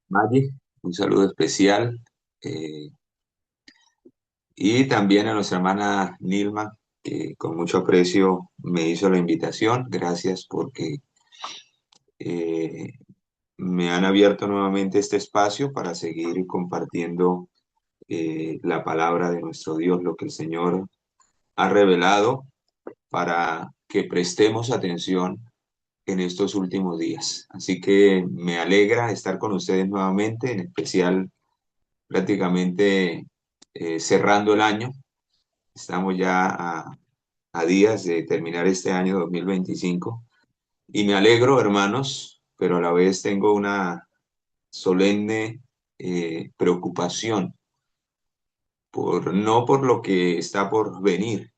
Maggie, un saludo especial. eh, y también a nuestra hermana Nilma, que con mucho aprecio me hizo la invitación. Gracias porque eh, me han abierto nuevamente este espacio para seguir compartiendo la palabra de nuestro Dios, lo que el Señor ha revelado para que prestemos atención en estos últimos días. Así que me alegra estar con ustedes nuevamente, en especial prácticamente cerrando el año. Estamos ya a días de terminar este año 2025 y me alegro, hermanos, pero a la vez tengo una solemne preocupación no por lo que está por venir,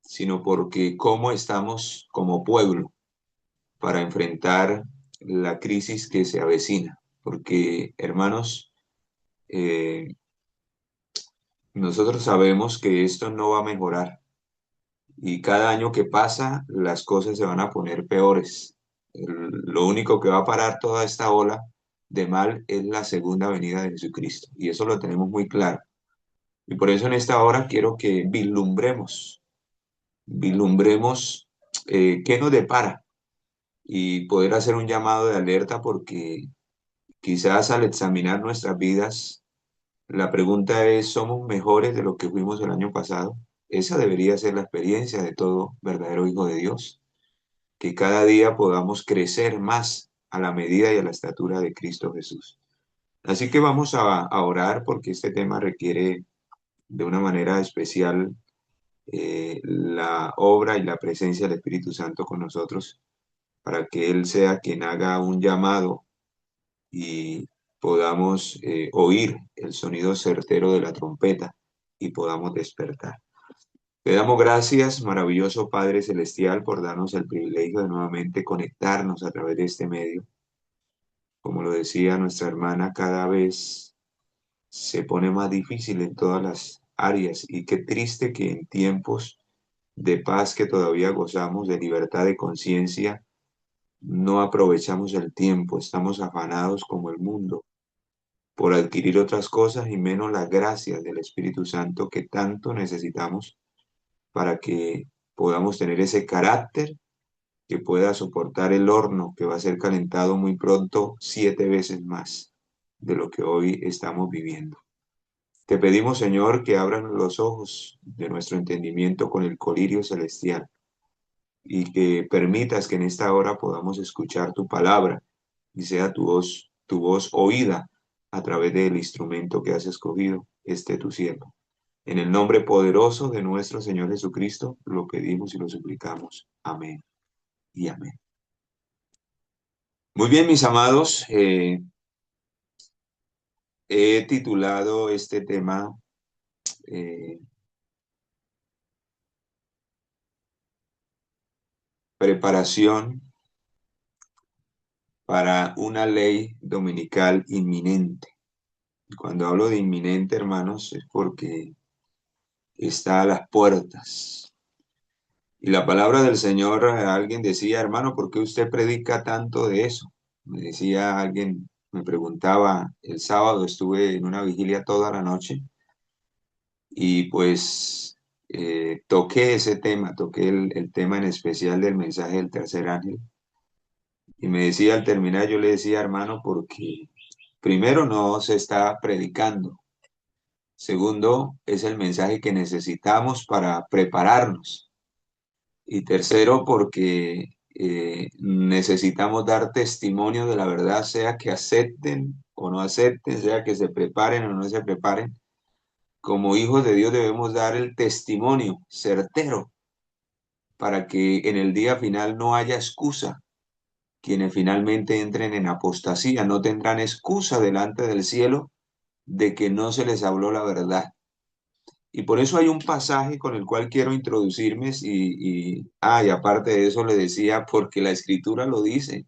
sino porque cómo estamos como pueblo para enfrentar la crisis que se avecina. Porque, hermanos, eh, nosotros sabemos que esto no va a mejorar y cada año que pasa las cosas se van a poner peores. Lo único que va a parar toda esta ola de mal es la segunda venida de Jesucristo y eso lo tenemos muy claro. Y por eso en esta hora quiero que vislumbremos qué nos depara y poder hacer un llamado de alerta porque quizás al examinar nuestras vidas, la pregunta es, ¿somos mejores de lo que fuimos el año pasado? Esa debería ser la experiencia de todo verdadero hijo de Dios, que cada día podamos crecer más a la medida y a la estatura de Cristo Jesús. Así que vamos a orar porque este tema requiere de una manera especial la obra y la presencia del Espíritu Santo con nosotros, para que Él sea quien haga un llamado y podamos oír el sonido certero de la trompeta y podamos despertar. Te damos gracias, maravilloso Padre Celestial, por darnos el privilegio de nuevamente conectarnos a través de este medio. Como lo decía nuestra hermana, cada vez se pone más difícil en todas las áreas y qué triste que en tiempos de paz que todavía gozamos, de libertad de conciencia, no aprovechamos el tiempo, estamos afanados como el mundo por adquirir otras cosas y menos las gracias del Espíritu Santo que tanto necesitamos para que podamos tener ese carácter que pueda soportar el horno que va a ser calentado muy pronto 7 veces más de lo que hoy estamos viviendo. Te pedimos, Señor, que abran los ojos de nuestro entendimiento con el colirio celestial y que permitas que en esta hora podamos escuchar tu palabra y sea tu voz oída a través del instrumento que has escogido, este tu siervo. En el nombre poderoso de nuestro Señor Jesucristo, lo pedimos y lo suplicamos. Amén y amén. Muy bien, mis amados, he titulado este tema eh, Preparación para una ley dominical inminente. Cuando hablo de inminente, hermanos, es porque está a las puertas. Y la palabra del Señor, alguien decía, hermano, ¿por qué usted predica tanto de eso? Me decía alguien, me preguntaba, el sábado estuve en una vigilia toda la noche y pues toqué ese tema, toqué el tema en especial del mensaje del tercer ángel. Y me decía al terminar, yo le decía, hermano, porque primero no se está predicando. Segundo, es el mensaje que necesitamos para prepararnos. Y tercero, porque necesitamos dar testimonio de la verdad, sea que acepten o no acepten, sea que se preparen o no se preparen. Como hijos de Dios debemos dar el testimonio certero para que en el día final no haya excusa. Quienes finalmente entren en apostasía no tendrán excusa delante del cielo de que no se les habló la verdad. Y por eso hay un pasaje con el cual quiero introducirme y aparte de eso le decía, porque la escritura lo dice,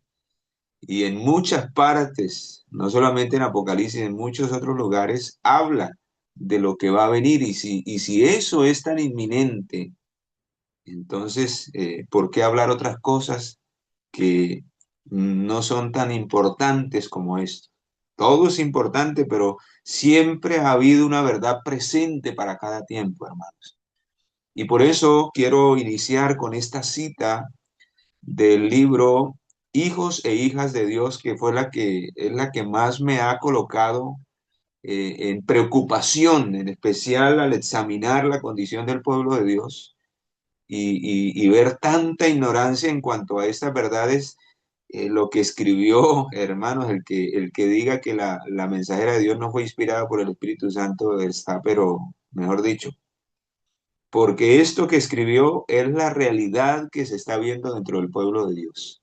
y en muchas partes, no solamente en Apocalipsis, en muchos otros lugares, habla de lo que va a venir, y si eso es tan inminente, entonces, ¿por qué hablar otras cosas que no son tan importantes como esto. Todo es importante, pero siempre ha habido una verdad presente para cada tiempo, hermanos. Y por eso quiero iniciar con esta cita del libro Hijos e Hijas de Dios, que es la que más me ha colocado en preocupación, en especial al examinar la condición del pueblo de Dios y ver tanta ignorancia en cuanto a estas verdades. Lo que escribió, hermanos, el que diga que la mensajera de Dios no fue inspirada por el Espíritu Santo está, pero mejor dicho, porque esto que escribió es la realidad que se está viendo dentro del pueblo de Dios.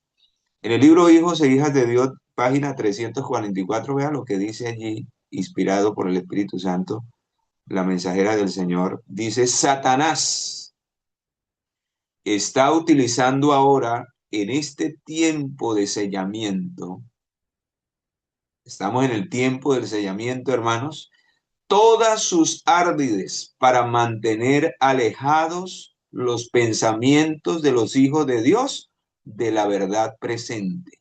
En el libro Hijos e Hijas de Dios, página 344, vea lo que dice allí, inspirado por el Espíritu Santo, la mensajera del Señor, dice: Satanás está utilizando ahora, en este tiempo de sellamiento, estamos en el tiempo del sellamiento, hermanos, todas sus árdides para mantener alejados los pensamientos de los hijos de Dios de la verdad presente.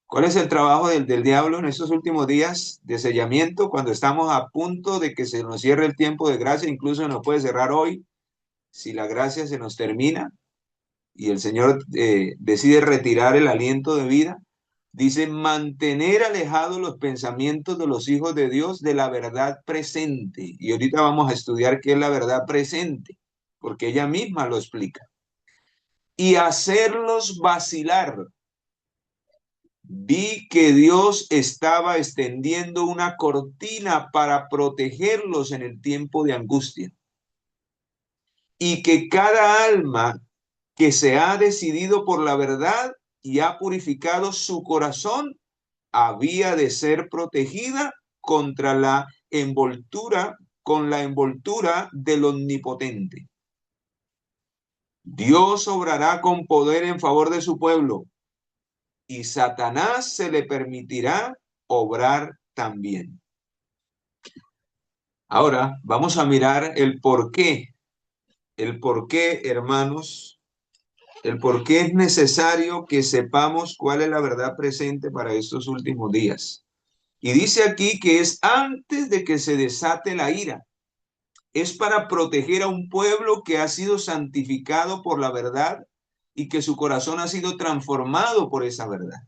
¿Cuál es el trabajo del diablo en estos últimos días de sellamiento, cuando estamos a punto de que se nos cierre el tiempo de gracia? Incluso nos puede cerrar hoy si la gracia se nos termina y el Señor decide retirar el aliento de vida. Dice: mantener alejados los pensamientos de los hijos de Dios de la verdad presente. Y ahorita vamos a estudiar qué es la verdad presente, porque ella misma lo explica. Y hacerlos vacilar. Vi que Dios estaba extendiendo una cortina para protegerlos en el tiempo de angustia. Y que cada alma que se ha decidido por la verdad y ha purificado su corazón había de ser protegida contra la envoltura, con la envoltura del Omnipotente. Dios obrará con poder en favor de su pueblo, y Satanás se le permitirá obrar también. Ahora vamos a mirar el por qué, hermanos, el por qué es necesario que sepamos cuál es la verdad presente para estos últimos días. Y dice aquí que es antes de que se desate la ira. Es para proteger a un pueblo que ha sido santificado por la verdad y que su corazón ha sido transformado por esa verdad.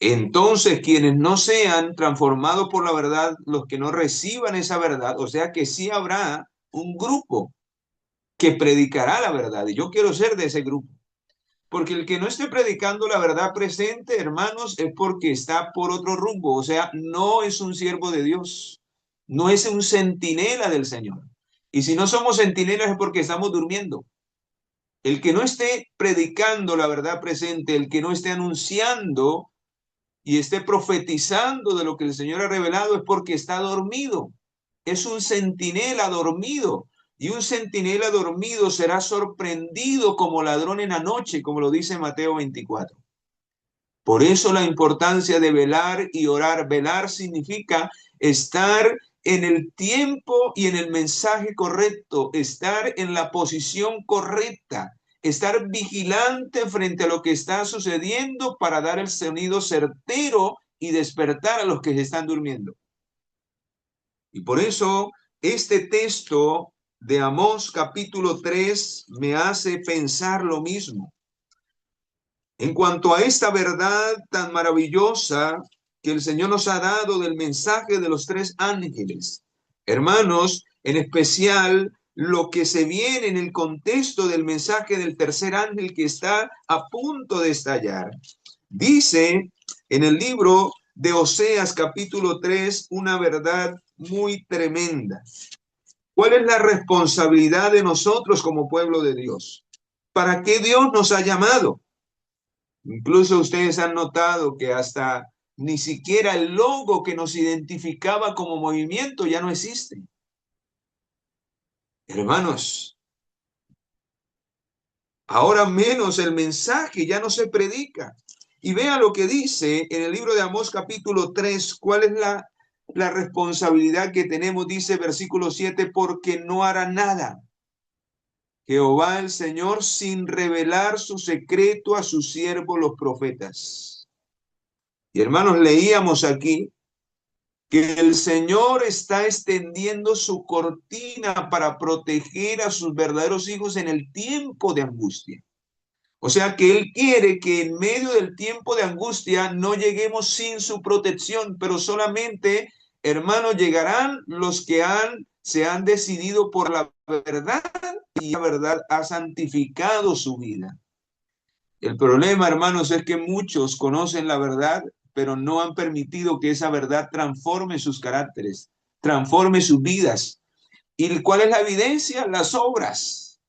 Entonces, quienes no sean transformados por la verdad, los que no reciban esa verdad, o sea que sí habrá un grupo que predicará la verdad. Y yo quiero ser de ese grupo. Porque el que no esté predicando la verdad presente, hermanos, es porque está por otro rumbo. O sea, no es un siervo de Dios, no es un centinela del Señor. Y si no somos centinelas es porque estamos durmiendo. El que no esté predicando la verdad presente, el que no esté anunciando y esté profetizando de lo que el Señor ha revelado, es porque está dormido. Es un centinela dormido. Y un centinela dormido será sorprendido como ladrón en la noche, como lo dice Mateo 24. Por eso la importancia de velar y orar. Velar significa estar en el tiempo y en el mensaje correcto, estar en la posición correcta, estar vigilante frente a lo que está sucediendo para dar el sonido certero y despertar a los que se están durmiendo. Y por eso este texto de Amós capítulo 3 me hace pensar lo mismo. En cuanto a esta verdad tan maravillosa que el Señor nos ha dado del mensaje de los tres ángeles, hermanos, en especial lo que se viene en el contexto del mensaje del tercer ángel que está a punto de estallar. Dice en el libro de Oseas capítulo 3 una verdad muy tremenda. ¿Cuál es la responsabilidad de nosotros como pueblo de Dios? ¿Para qué Dios nos ha llamado? Incluso ustedes han notado que hasta ni siquiera el logo que nos identificaba como movimiento ya no existe. Hermanos, ahora menos el mensaje ya no se predica. Y vea lo que dice en el libro de Amós capítulo 3, cuál es la responsabilidad que tenemos, dice versículo 7, porque no hará nada. Jehová el Señor sin revelar su secreto a sus siervos los profetas. Y hermanos, leíamos aquí que el Señor está extendiendo su cortina para proteger a sus verdaderos hijos en el tiempo de angustia. O sea que Él quiere que en medio del tiempo de angustia no lleguemos sin su protección, pero solamente, hermanos, llegarán los que se han decidido por la verdad y la verdad ha santificado su vida. El problema, hermanos, es que muchos conocen la verdad, pero no han permitido que esa verdad transforme sus caracteres, transforme sus vidas. ¿Y cuál es la evidencia? Las obras.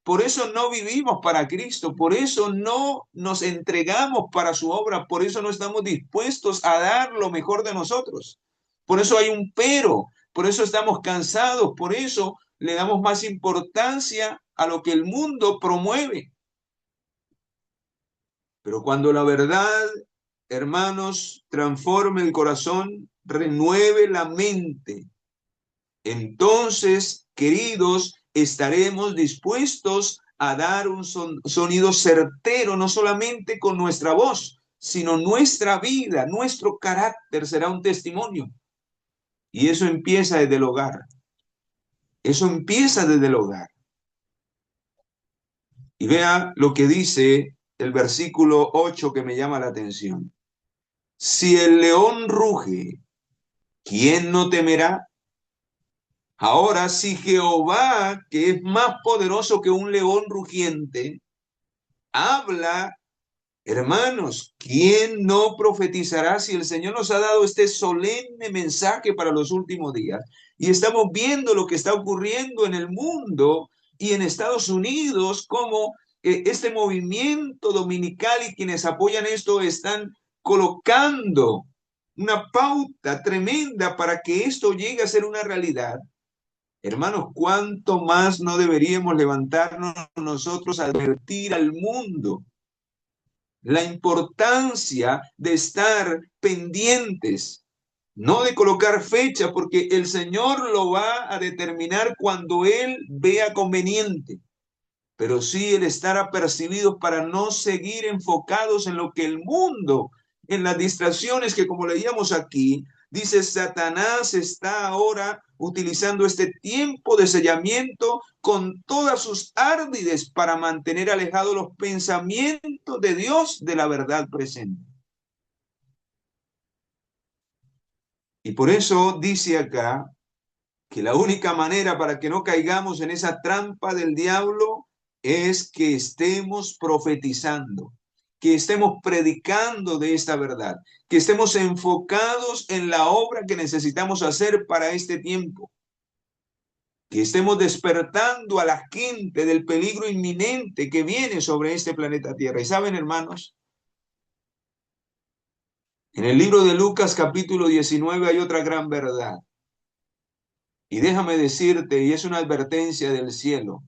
Por eso no vivimos para Cristo, por eso no nos entregamos para su obra, por eso no estamos dispuestos a dar lo mejor de nosotros. Por eso hay un pero, por eso estamos cansados, por eso le damos más importancia a lo que el mundo promueve. Pero cuando la verdad, hermanos, transforme el corazón, renueve la mente, entonces, queridos, estaremos dispuestos a dar un sonido certero, no solamente con nuestra voz, sino nuestra vida, nuestro carácter será un testimonio. Y eso empieza desde el hogar. Eso empieza desde el hogar. Y vea lo que dice el versículo 8 que me llama la atención. Si el león ruge, ¿quién no temerá? Ahora, si Jehová, que es más poderoso que un león rugiente, habla, hermanos, ¿quién no profetizará si el Señor nos ha dado este solemne mensaje para los últimos días? Y estamos viendo lo que está ocurriendo en el mundo y en Estados Unidos, como este movimiento dominical y quienes apoyan esto están colocando una pauta tremenda para que esto llegue a ser una realidad. Hermanos, ¿cuánto más no deberíamos levantarnos nosotros a advertir al mundo la importancia de estar pendientes, no de colocar fecha, porque el Señor lo va a determinar cuando Él vea conveniente, pero sí el estar apercibidos para no seguir enfocados en lo que el mundo, en las distracciones que como leíamos aquí, dice Satanás está ahora utilizando este tiempo de sellamiento con todas sus árdides para mantener alejados los pensamientos de Dios de la verdad presente. Y por eso dice acá que la única manera para que no caigamos en esa trampa del diablo es que estemos profetizando, que estemos predicando de esta verdad, que estemos enfocados en la obra que necesitamos hacer para este tiempo, que estemos despertando a la gente del peligro inminente que viene sobre este planeta Tierra. Y saben, hermanos, en el libro de Lucas capítulo 19 hay otra gran verdad. Y déjame decirte, y es una advertencia del cielo,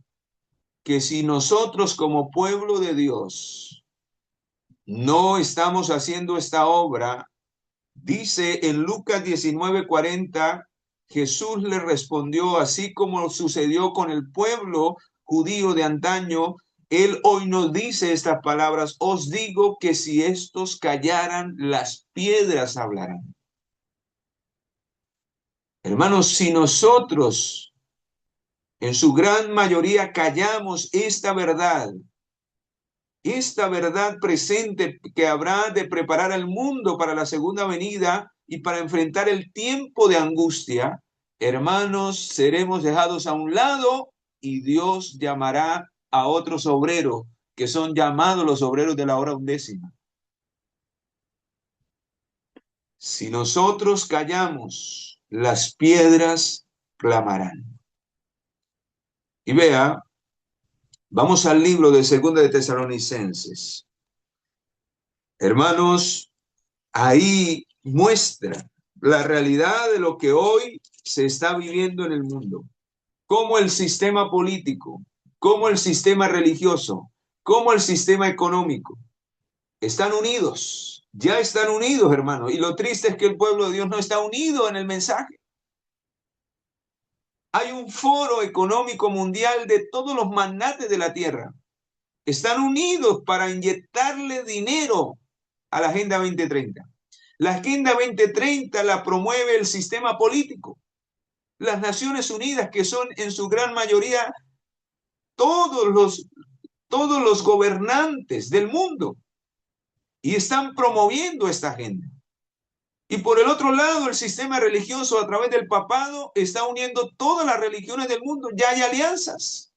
que si nosotros como pueblo de Dios no estamos haciendo esta obra, dice en Lucas 19:40, Jesús le respondió, así como sucedió con el pueblo judío de antaño, él hoy nos dice estas palabras, os digo que si estos callaran, las piedras hablarán. Hermanos, si nosotros en su gran mayoría callamos esta verdad presente que habrá de preparar al mundo para la segunda venida y para enfrentar el tiempo de angustia, hermanos, seremos dejados a un lado y Dios llamará a otros obreros que son llamados los obreros de la hora undécima. Si nosotros callamos, las piedras clamarán. Y vea, vamos al libro de Segunda de Tesalonicenses. Hermanos, ahí muestra la realidad de lo que hoy se está viviendo en el mundo. Cómo el sistema político, cómo el sistema religioso, cómo el sistema económico están unidos. Ya están unidos, hermanos. Y lo triste es que el pueblo de Dios no está unido en el mensaje. Hay un foro económico mundial de todos los magnates de la tierra. Están unidos para inyectarle dinero a la Agenda 2030. La Agenda 2030 la promueve el sistema político. Las Naciones Unidas, que son en su gran mayoría todos los, todos los gobernantes del mundo, y están promoviendo esta agenda. Y por el otro lado, el sistema religioso a través del papado está uniendo todas las religiones del mundo. Ya hay alianzas.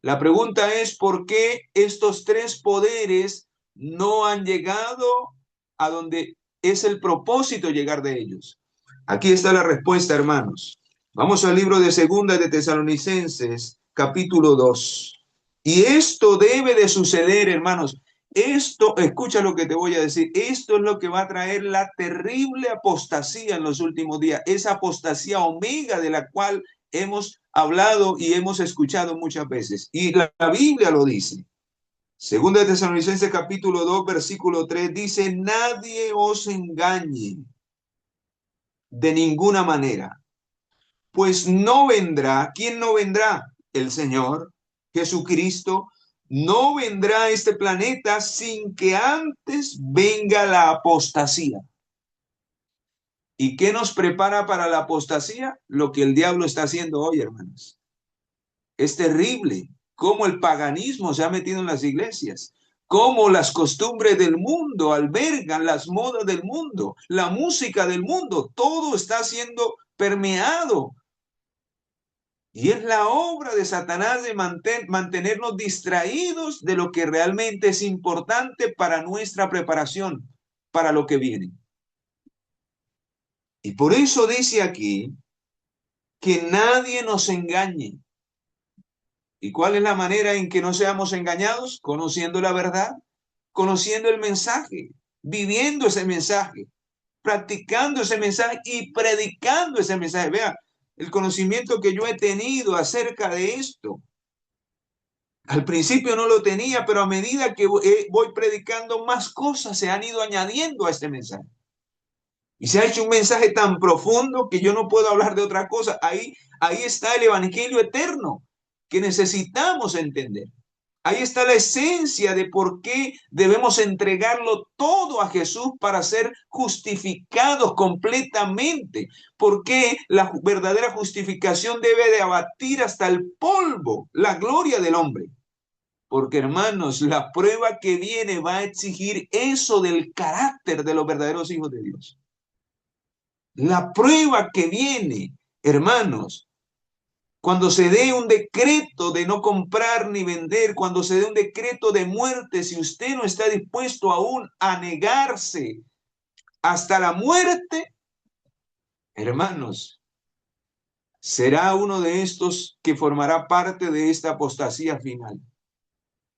La pregunta es por qué estos tres poderes no han llegado a donde es el propósito llegar de ellos. Aquí está la respuesta, hermanos. Vamos al libro de Segunda de Tesalonicenses, capítulo 2. Y esto debe de suceder, hermanos. Esto, escucha lo que te voy a decir, esto es lo que va a traer la terrible apostasía en los últimos días, esa apostasía omega de la cual hemos hablado y hemos escuchado muchas veces. Y la Biblia lo dice. Segunda de Tesalonicenses capítulo 2, versículo 3 dice, nadie os engañe de ninguna manera, pues no vendrá, ¿quién no vendrá? El Señor Jesucristo no vendrá a este planeta sin que antes venga la apostasía. ¿Y qué nos prepara para la apostasía? Lo que el diablo está haciendo hoy, hermanos. Es terrible cómo el paganismo se ha metido en las iglesias, cómo las costumbres del mundo albergan las modas del mundo, la música del mundo, todo está siendo permeado. Y es la obra de Satanás de mantenernos distraídos de lo que realmente es importante para nuestra preparación, para lo que viene. Y por eso dice aquí que nadie nos engañe. ¿Y cuál es la manera en que no seamos engañados? Conociendo la verdad, conociendo el mensaje, viviendo ese mensaje, practicando ese mensaje y predicando ese mensaje. Vea, el conocimiento que yo he tenido acerca de esto. Al principio no lo tenía, pero a medida que voy predicando, más cosas se han ido añadiendo a este mensaje. Y se ha hecho un mensaje tan profundo que yo no puedo hablar de otra cosa. Ahí está el evangelio eterno que necesitamos entender. Ahí está la esencia de por qué debemos entregarlo todo a Jesús para ser justificados completamente. Por qué la verdadera justificación debe de abatir hasta el polvo la gloria del hombre. Porque, hermanos, la prueba que viene va a exigir eso del carácter de los verdaderos hijos de Dios. La prueba que viene, hermanos, cuando se dé un decreto de no comprar ni vender, cuando se dé un decreto de muerte, si usted no está dispuesto aún a negarse hasta la muerte, hermanos, será uno de estos que formará parte de esta apostasía final.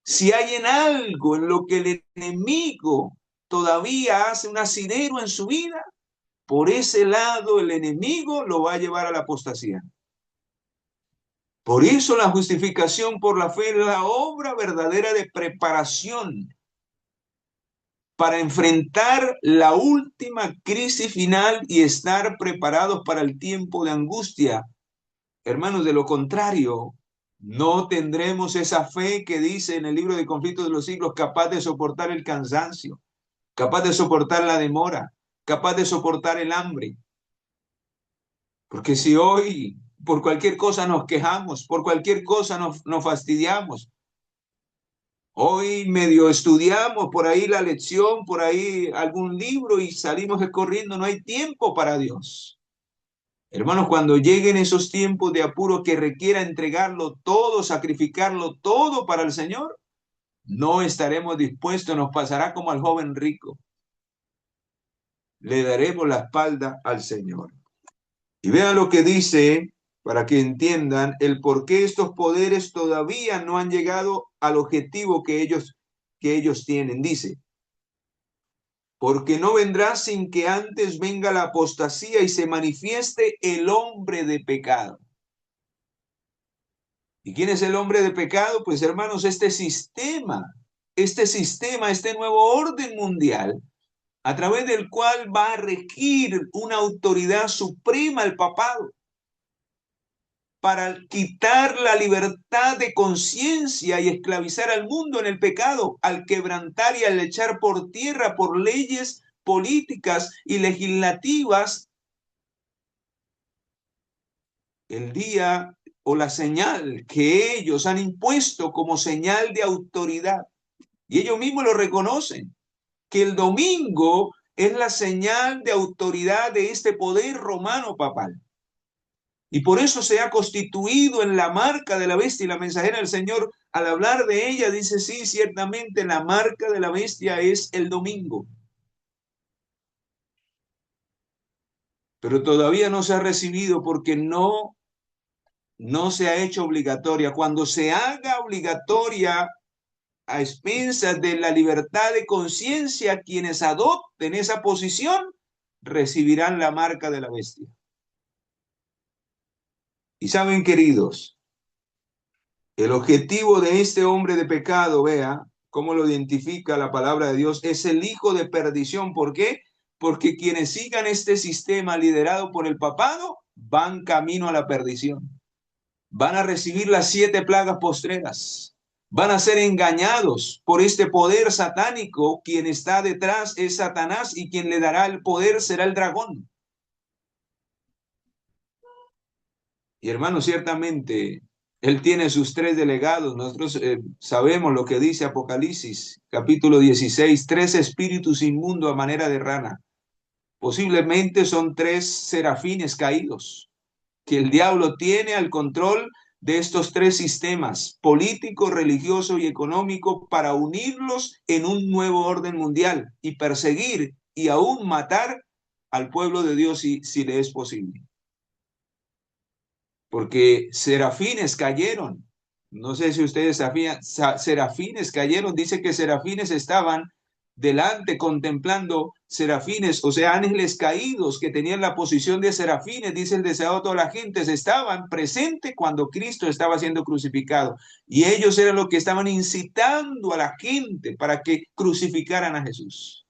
Si hay en algo en lo que el enemigo todavía hace un asidero en su vida, por ese lado el enemigo lo va a llevar a la apostasía. Por eso la justificación por la fe es la obra verdadera de preparación para enfrentar la última crisis final y estar preparados para el tiempo de angustia. Hermanos, de lo contrario, no tendremos esa fe que dice en el libro de Conflictos de los Siglos, capaz de soportar el cansancio, capaz de soportar la demora, capaz de soportar el hambre. Porque si hoy por cualquier cosa nos quejamos, por cualquier cosa nos fastidiamos, hoy medio estudiamos por ahí la lección, por ahí algún libro y salimos corriendo, no hay tiempo para Dios. Hermanos, cuando lleguen esos tiempos de apuro que requiera entregarlo todo, sacrificarlo todo para el Señor, no estaremos dispuestos, nos pasará como al joven rico. Le daremos la espalda al Señor. Y vean lo que dice, para que entiendan el por qué estos poderes todavía no han llegado al objetivo que ellos tienen. Dice, porque no vendrá sin que antes venga la apostasía y se manifieste el hombre de pecado. ¿Y quién es el hombre de pecado? Pues hermanos, este sistema, este nuevo orden mundial, a través del cual va a regir una autoridad suprema el papado. para quitar la libertad de conciencia y esclavizar al mundo en el pecado, al quebrantar y al echar por tierra por leyes políticas y legislativas el día o la señal que ellos han impuesto como señal de autoridad. Y ellos mismos lo reconocen, que el domingo es la señal de autoridad de este poder romano papal. Y por eso se ha constituido en la marca de la bestia. Y la mensajera del Señor, al hablar de ella, dice, sí, ciertamente la marca de la bestia es el domingo. Pero todavía no se ha recibido porque no se ha hecho obligatoria. Cuando se haga obligatoria a expensas de la libertad de conciencia, quienes adopten esa posición recibirán la marca de la bestia. Y saben, queridos, el objetivo de este hombre de pecado, vea cómo lo identifica la palabra de Dios, es el hijo de perdición. ¿Por qué? Porque quienes sigan este sistema liderado por el papado van camino a la perdición. Van a recibir las 7 plagas postreras. Van a ser engañados por este poder satánico. Quien está detrás es Satanás y quien le dará el poder será el dragón. Y hermanos, ciertamente, él tiene sus 3 delegados. Nosotros sabemos lo que dice Apocalipsis, capítulo 16, 3 espíritus inmundos a manera de rana. Posiblemente son 3 serafines caídos que el diablo tiene al control de estos 3 sistemas, político, religioso y económico, para unirlos en un nuevo orden mundial y perseguir y aún matar al pueblo de Dios si le es posible. Porque serafines cayeron. No sé si ustedes sabían, serafines cayeron. Dice que serafines estaban delante contemplando serafines, o sea, ángeles caídos que tenían la posición de serafines, dice el deseado de toda la gente, estaban presentes cuando Cristo estaba siendo crucificado. Y ellos eran los que estaban incitando a la gente para que crucificaran a Jesús.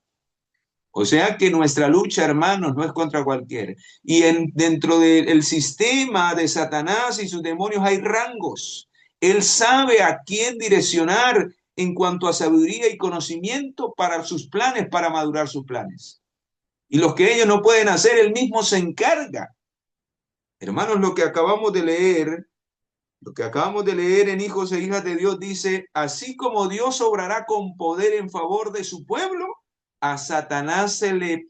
O sea que nuestra lucha, hermanos, no es contra cualquiera. Y dentro del sistema de Satanás y sus demonios hay rangos. Él sabe a quién direccionar en cuanto a sabiduría y conocimiento para sus planes, para madurar sus planes. Y los que ellos no pueden hacer, él mismo se encarga. Hermanos, lo que acabamos de leer en Hijos e Hijas de Dios dice, así como Dios obrará con poder en favor de su pueblo, a Satanás se le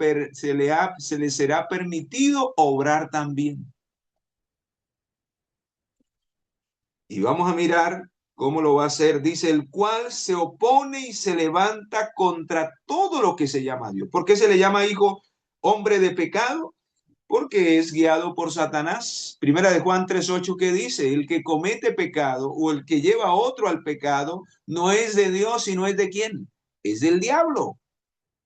será permitido obrar también. Y vamos a mirar cómo lo va a hacer. Dice, el cual se opone y se levanta contra todo lo que se llama Dios. ¿Por qué se le llama hijo hombre de pecado? Porque es guiado por Satanás. Primera de Juan 3:8 que dice, el que comete pecado o el que lleva a otro al pecado no es de Dios, sino es de quién, es del diablo,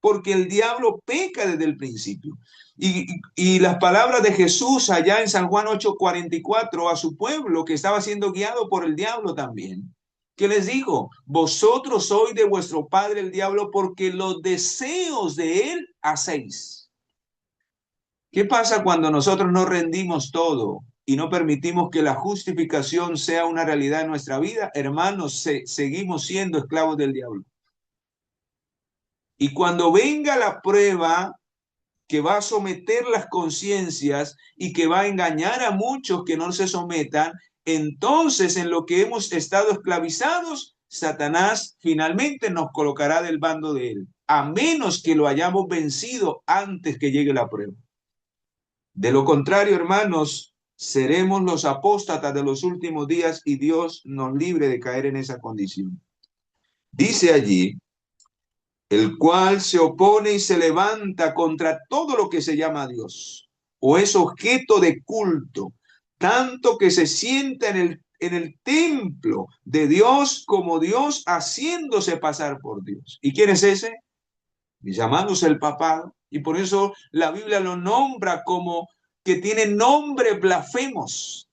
porque el diablo peca desde el principio. Y las palabras de Jesús allá en San Juan 8:44 a su pueblo que estaba siendo guiado por el diablo también, que les dijo, vosotros sois de vuestro padre el diablo porque los deseos de él hacéis. ¿Qué pasa cuando nosotros no rendimos todo y no permitimos que la justificación sea una realidad en nuestra vida? Hermanos, seguimos siendo esclavos del diablo. Y cuando venga la prueba que va a someter las conciencias y que va a engañar a muchos que no se sometan, entonces en lo que hemos estado esclavizados, Satanás finalmente nos colocará del bando de él, a menos que lo hayamos vencido antes que llegue la prueba. De lo contrario, hermanos, seremos los apóstatas de los últimos días y Dios nos libre de caer en esa condición. Dice allí, el cual se opone y se levanta contra todo lo que se llama Dios o es objeto de culto, tanto que se sienta en el templo de Dios como Dios haciéndose pasar por Dios. ¿Y quién es ese? Llamándose el papado. Y por eso la Biblia lo nombra como que tiene nombres blasfemos,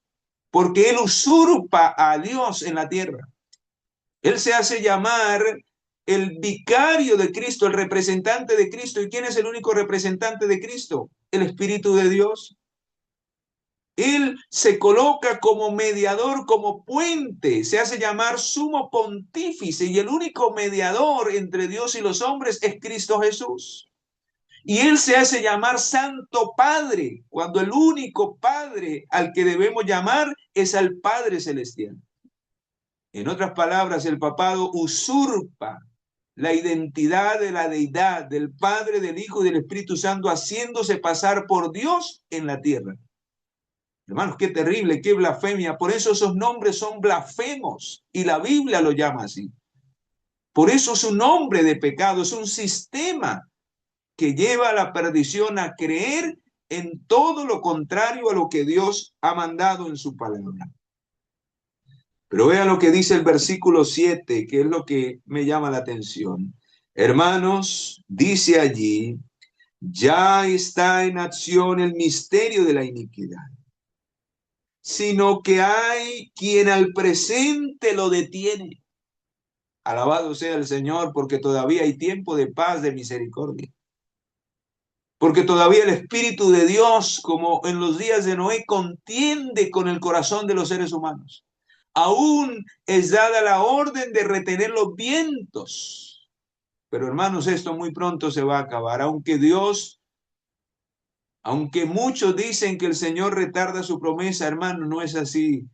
porque él usurpa a Dios en la tierra. Él se hace llamar el vicario de Cristo, el representante de Cristo. ¿Y quién es el único representante de Cristo? El Espíritu de Dios. Él se coloca como mediador, como puente, se hace llamar sumo pontífice y el único mediador entre Dios y los hombres es Cristo Jesús. Y Él se hace llamar Santo Padre, cuando el único Padre al que debemos llamar es al Padre Celestial. En otras palabras, el papado usurpa la identidad de la deidad, del Padre, del Hijo y del Espíritu Santo, haciéndose pasar por Dios en la tierra. Hermanos, qué terrible, qué blasfemia. Por eso esos nombres son blasfemos y la Biblia lo llama así. Por eso es un nombre de pecado, es un sistema que lleva a la perdición a creer en todo lo contrario a lo que Dios ha mandado en su palabra. Pero vean lo que dice el versículo 7, que es lo que me llama la atención. Hermanos, dice allí, ya está en acción el misterio de la iniquidad, sino que hay quien al presente lo detiene. Alabado sea el Señor, porque todavía hay tiempo de paz, de misericordia. Porque todavía el Espíritu de Dios, como en los días de Noé, contiende con el corazón de los seres humanos. Aún es dada la orden de retener los vientos. Pero hermanos, esto muy pronto se va a acabar. Aunque muchos dicen que el Señor retarda su promesa, hermano, no es así.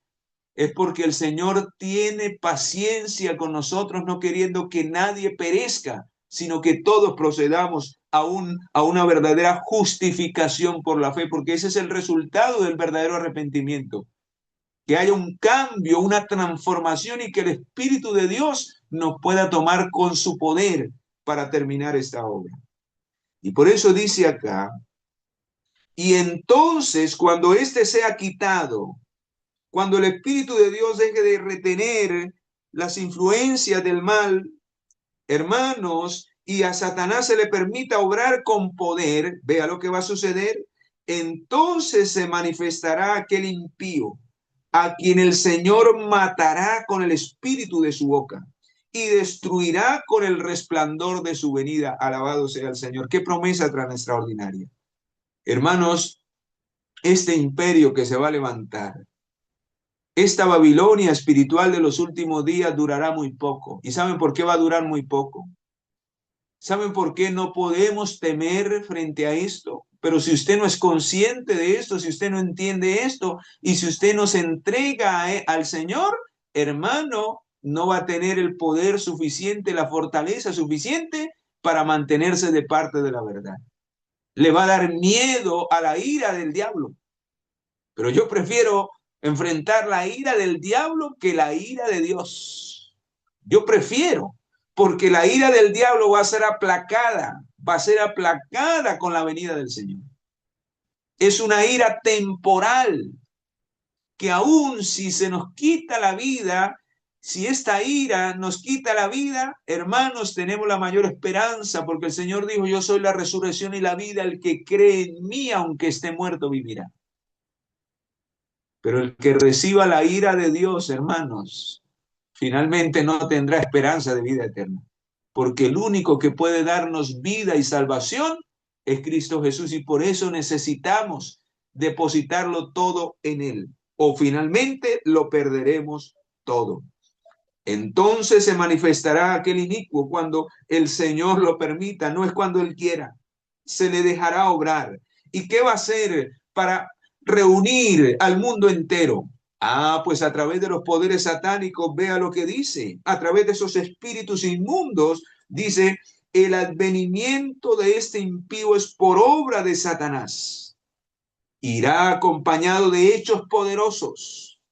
Es porque el Señor tiene paciencia con nosotros, no queriendo que nadie perezca, sino que todos procedamos a una verdadera justificación por la fe, porque ese es el resultado del verdadero arrepentimiento. Que haya un cambio, una transformación y que el Espíritu de Dios nos pueda tomar con su poder para terminar esta obra. Y por eso dice acá, y entonces cuando éste sea quitado, cuando el Espíritu de Dios deje de retener las influencias del mal, hermanos, y a Satanás se le permita obrar con poder, vea lo que va a suceder, entonces se manifestará aquel impío, a quien el Señor matará con el espíritu de su boca y destruirá con el resplandor de su venida. Alabado sea el Señor. Qué promesa tan extraordinaria. Hermanos, este imperio que se va a levantar, esta Babilonia espiritual de los últimos días durará muy poco. ¿Y saben por qué va a durar muy poco? ¿Saben por qué no podemos temer frente a esto? Pero si usted no es consciente de esto, si usted no entiende esto y si usted no se entrega al Señor, hermano, no va a tener el poder suficiente, la fortaleza suficiente para mantenerse de parte de la verdad. Le va a dar miedo a la ira del diablo. Pero yo prefiero enfrentar la ira del diablo que la ira de Dios. Yo prefiero, porque la ira del diablo va a ser aplacada con la venida del Señor. Es una ira temporal, que aún si se nos quita la vida, si esta ira nos quita la vida, hermanos, tenemos la mayor esperanza, porque el Señor dijo, yo soy la resurrección y la vida, el que cree en mí, aunque esté muerto, vivirá. Pero el que reciba la ira de Dios, hermanos, finalmente no tendrá esperanza de vida eterna. Porque el único que puede darnos vida y salvación es Cristo Jesús y por eso necesitamos depositarlo todo en Él. O finalmente lo perderemos todo. Entonces se manifestará aquel inicuo cuando el Señor lo permita, no es cuando Él quiera. Se le dejará obrar. ¿Y qué va a hacer para reunir al mundo entero? Ah, pues a través de los poderes satánicos, vea lo que dice. A través de esos espíritus inmundos, dice, el advenimiento de este impío es por obra de Satanás. Irá acompañado de hechos poderosos,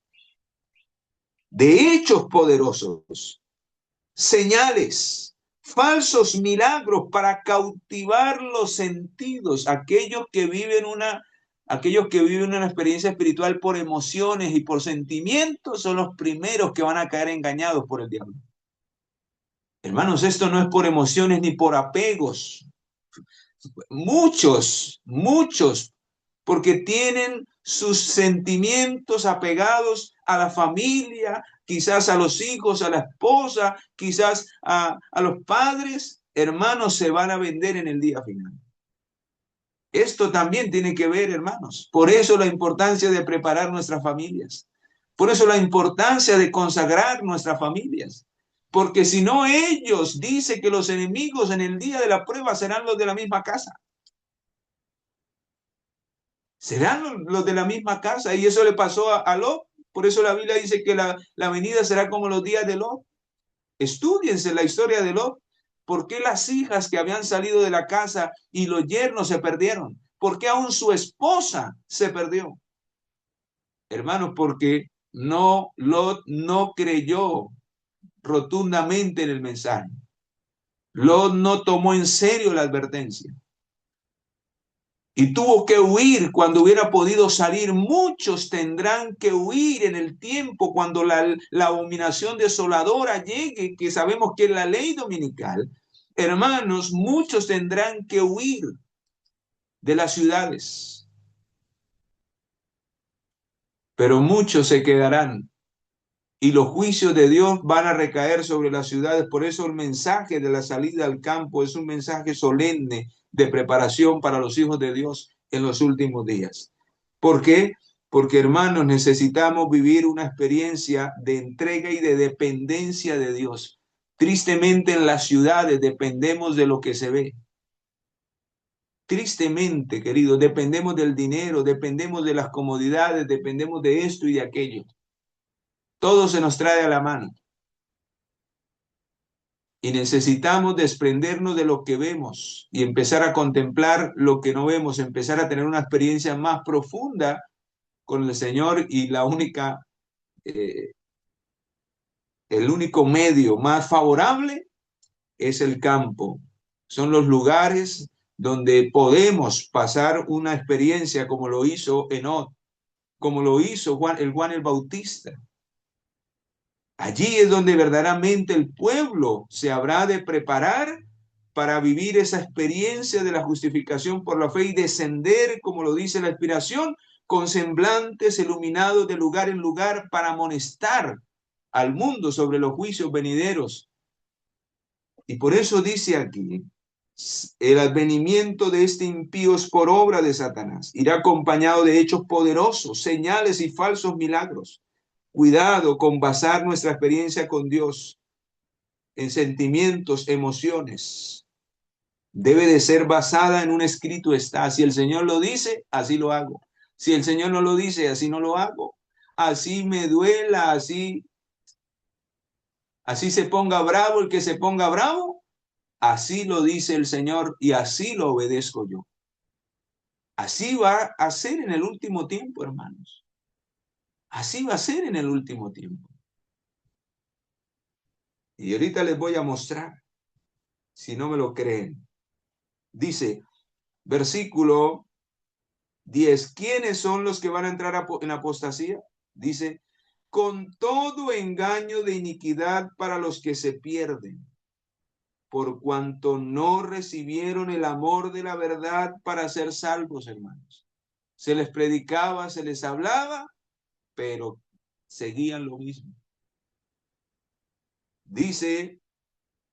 señales, falsos milagros para cautivar los sentidos, aquellos que viven una experiencia espiritual por emociones y por sentimientos son los primeros que van a caer engañados por el diablo. Hermanos, esto no es por emociones ni por apegos. Muchos, porque tienen sus sentimientos apegados a la familia, quizás a los hijos, a la esposa, quizás a los padres, hermanos, se van a vender en el día final. Esto también tiene que ver, hermanos. Por eso la importancia de preparar nuestras familias. Por eso la importancia de consagrar nuestras familias. Porque si no, ellos dicen que los enemigos en el día de la prueba serán los de la misma casa. Serán los de la misma casa. Y eso le pasó a Lot. Por eso la Biblia dice que la venida será como los días de Lot. Estúdiense la historia de Lot. ¿Por qué las hijas que habían salido de la casa y los yernos se perdieron? ¿Por qué aún su esposa se perdió? Hermanos, porque Lot no creyó rotundamente en el mensaje. Lot no tomó en serio la advertencia. Y tuvo que huir cuando hubiera podido salir. Muchos tendrán que huir en el tiempo cuando la abominación desoladora llegue, que sabemos que es la ley dominical. Hermanos, muchos tendrán que huir de las ciudades, pero muchos se quedarán y los juicios de Dios van a recaer sobre las ciudades. Por eso el mensaje de la salida al campo es un mensaje solemne de preparación para los hijos de Dios en los últimos días. ¿Por qué? Porque, hermanos, necesitamos vivir una experiencia de entrega y de dependencia de Dios. Tristemente en las ciudades dependemos de lo que se ve. Tristemente, queridos, dependemos del dinero, dependemos de las comodidades, dependemos de esto y de aquello. Todo se nos trae a la mano. Y necesitamos desprendernos de lo que vemos y empezar a contemplar lo que no vemos, empezar a tener una experiencia más profunda con el Señor y eh, el único medio más favorable es el campo. Son los lugares donde podemos pasar una experiencia como lo hizo Enoc, como lo hizo Juan el Bautista. Allí es donde verdaderamente el pueblo se habrá de preparar para vivir esa experiencia de la justificación por la fe y descender, como lo dice la inspiración, con semblantes iluminados de lugar en lugar para amonestar al mundo sobre los juicios venideros. Y por eso dice aquí, el advenimiento de este impío es por obra de Satanás. Irá acompañado de hechos poderosos, señales y falsos milagros. Cuidado con basar nuestra experiencia con Dios en sentimientos, emociones. Debe de ser basada en un escrito está. Si el Señor lo dice, así lo hago. Si el Señor no lo dice, así no lo hago. Así me duela, así se ponga bravo el que se ponga bravo, así lo dice el Señor y así lo obedezco yo. Así va a ser en el último tiempo, hermanos. Así va a ser en el último tiempo. Y ahorita les voy a mostrar, si no me lo creen. Dice, versículo 10, ¿quiénes son los que van a entrar en apostasía? Dice, con todo engaño de iniquidad para los que se pierden, por cuanto no recibieron el amor de la verdad para ser salvos, hermanos. Se les predicaba, se les hablaba, pero seguían lo mismo. Dice,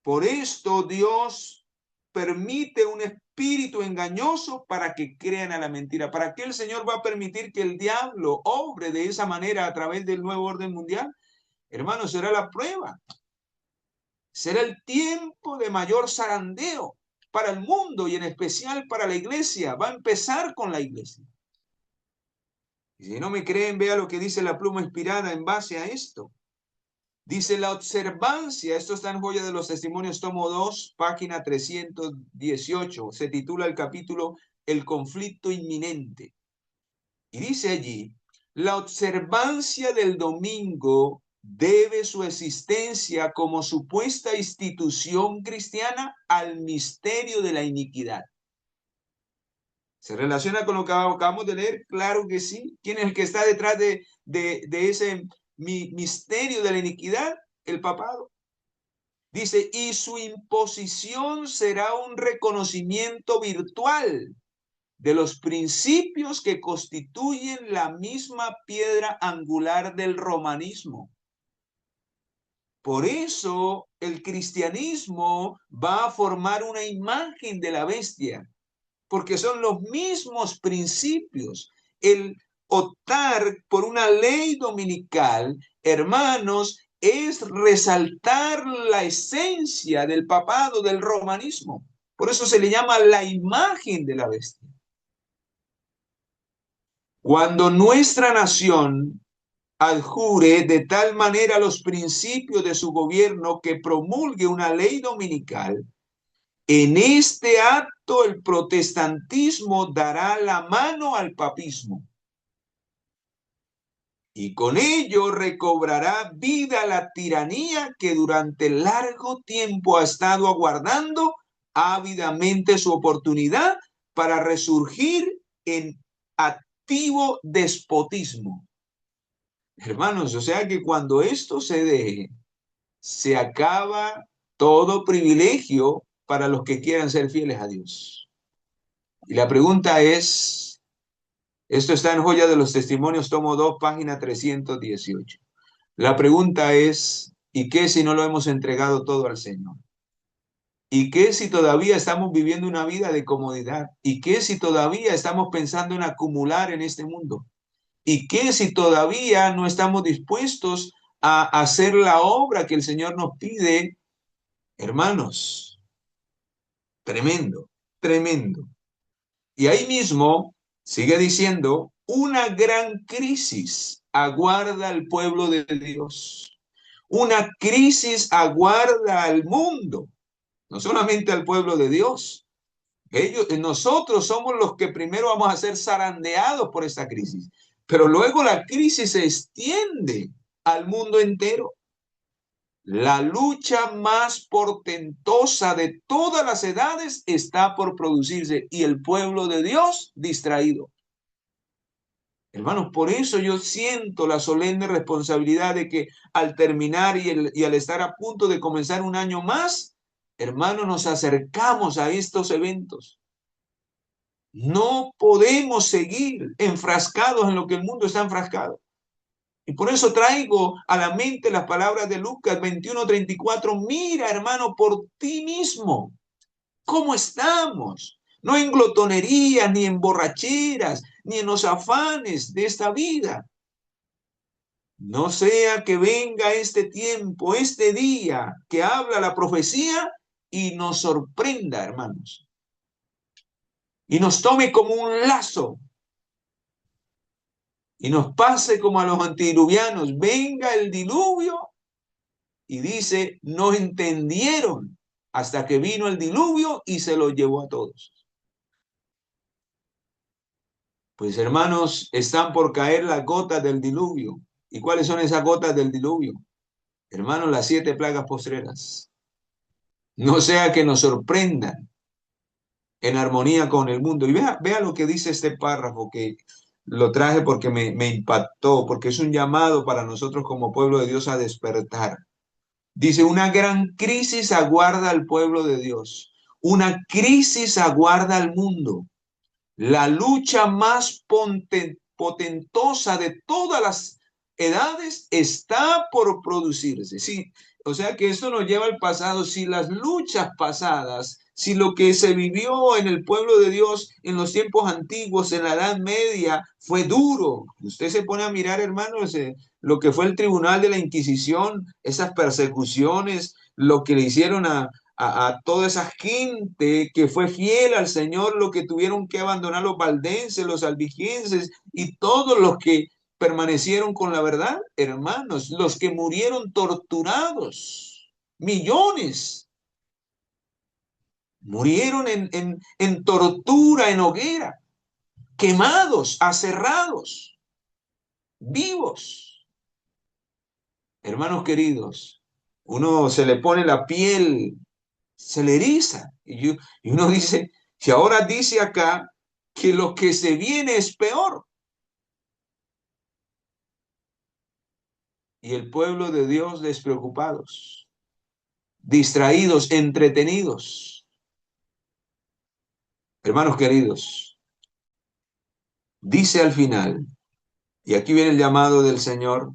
por esto Dios permite un espíritu engañoso para que crean a la mentira. ¿Para qué el Señor va a permitir que el diablo obre de esa manera a través del nuevo orden mundial? Hermanos, será la prueba. Será el tiempo de mayor zarandeo para el mundo y en especial para la iglesia. Va a empezar con la iglesia. Y si no me creen, vea lo que dice la pluma inspirada en base a esto. Dice la observancia, esto está en Joya de los Testimonios, tomo 2, página 318, se titula el capítulo El conflicto inminente. Y dice allí, la observancia del domingo debe su existencia como supuesta institución cristiana al misterio de la iniquidad. ¿Se relaciona con lo que acabamos de leer? Claro que sí. ¿Quién es el que está detrás de ese misterio de la iniquidad? El papado. Dice, y su imposición será un reconocimiento virtual de los principios que constituyen la misma piedra angular del romanismo. Por eso el cristianismo va a formar una imagen de la bestia porque son los mismos principios. El optar por una ley dominical, hermanos, es resaltar la esencia del papado, del romanismo. Por eso se le llama la imagen de la bestia. Cuando nuestra nación adjure de tal manera los principios de su gobierno que promulgue una ley dominical, en este acto el protestantismo dará la mano al papismo y con ello recobrará vida la tiranía que durante largo tiempo ha estado aguardando ávidamente su oportunidad para resurgir en activo despotismo. Hermanos, o sea que cuando esto se deje, se acaba todo privilegio para los que quieran ser fieles a Dios. Y la pregunta es, esto está en Joya de los Testimonios, tomo 2, página 318. La pregunta es, ¿y qué si no lo hemos entregado todo al Señor? ¿Y qué si todavía estamos viviendo una vida de comodidad? ¿Y qué si todavía estamos pensando en acumular en este mundo? ¿Y qué si todavía no estamos dispuestos a hacer la obra que el Señor nos pide? Hermanos, tremendo, tremendo. Y ahí mismo sigue diciendo, una gran crisis aguarda al pueblo de Dios. Una crisis aguarda al mundo, no solamente al pueblo de Dios. Nosotros somos los que primero vamos a ser zarandeados por esta crisis, pero luego la crisis se extiende al mundo entero. La lucha más portentosa de todas las edades está por producirse y el pueblo de Dios distraído. Hermanos, por eso yo siento la solemne responsabilidad de que al terminar y al estar a punto de comenzar un año más, hermanos, nos acercamos a estos eventos. No podemos seguir enfrascados en lo que el mundo está enfrascado. Y por eso traigo a la mente las palabras de Lucas 21:34. Mira, hermano, por ti mismo, ¿cómo estamos? No en glotonerías, ni en borracheras, ni en los afanes de esta vida. No sea que venga este tiempo, este día que habla la profecía y nos sorprenda, hermanos. Y nos tome como un lazo y nos pase como a los antidiluvianos. Venga el diluvio y dice, no entendieron hasta que vino el diluvio y se lo llevó a todos. Pues hermanos, están por caer las gotas del diluvio. ¿Y cuáles son esas gotas del diluvio? Hermanos, las 7 plagas postreras. No sea que nos sorprendan en armonía con el mundo. Y vea lo que dice este párrafo, que lo traje porque me impactó, porque es un llamado para nosotros como pueblo de Dios a despertar. Dice, una gran crisis aguarda al pueblo de Dios. Una crisis aguarda al mundo. La lucha más potentosa de todas las edades está por producirse. Sí, o sea que esto nos lleva al pasado. Si las luchas pasadas, si lo que se vivió en el pueblo de Dios en los tiempos antiguos, en la Edad Media, fue duro. Usted se pone a mirar, hermanos, lo que fue el tribunal de la Inquisición, esas persecuciones, lo que le hicieron a toda esa gente que fue fiel al Señor, lo que tuvieron que abandonar los valdenses, los albigenses y todos los que permanecieron con la verdad, hermanos, los que murieron torturados, millones, murieron en tortura, en hoguera, quemados, aserrados, vivos. Hermanos queridos, uno se le pone la piel, se le eriza. Y uno dice, si ahora dice acá que lo que se viene es peor. Y el pueblo de Dios despreocupados, distraídos, entretenidos. Hermanos queridos, dice al final, y aquí viene el llamado del Señor,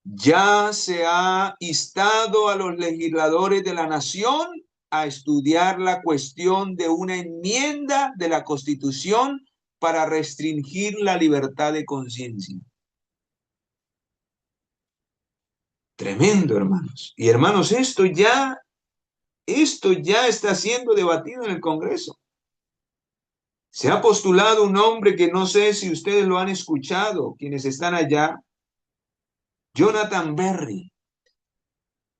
ya se ha instado a los legisladores de la nación a estudiar la cuestión de una enmienda de la Constitución para restringir la libertad de conciencia. Tremendo, hermanos. Y hermanos, esto ya está siendo debatido en el Congreso. Se ha postulado un hombre que no sé si ustedes lo han escuchado, quienes están allá, Jonathan Berry,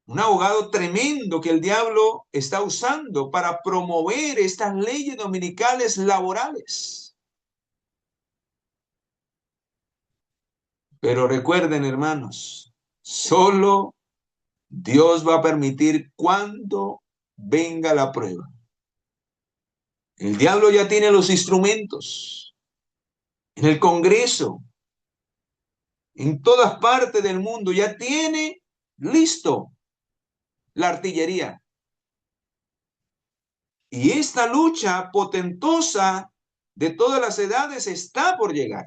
un abogado tremendo que el diablo está usando para promover estas leyes dominicales laborales. Pero recuerden, hermanos, solo Dios va a permitir cuando venga la prueba. El diablo ya tiene los instrumentos en el Congreso, en todas partes del mundo, ya tiene listo la artillería. Y esta lucha potentosa de todas las edades está por llegar.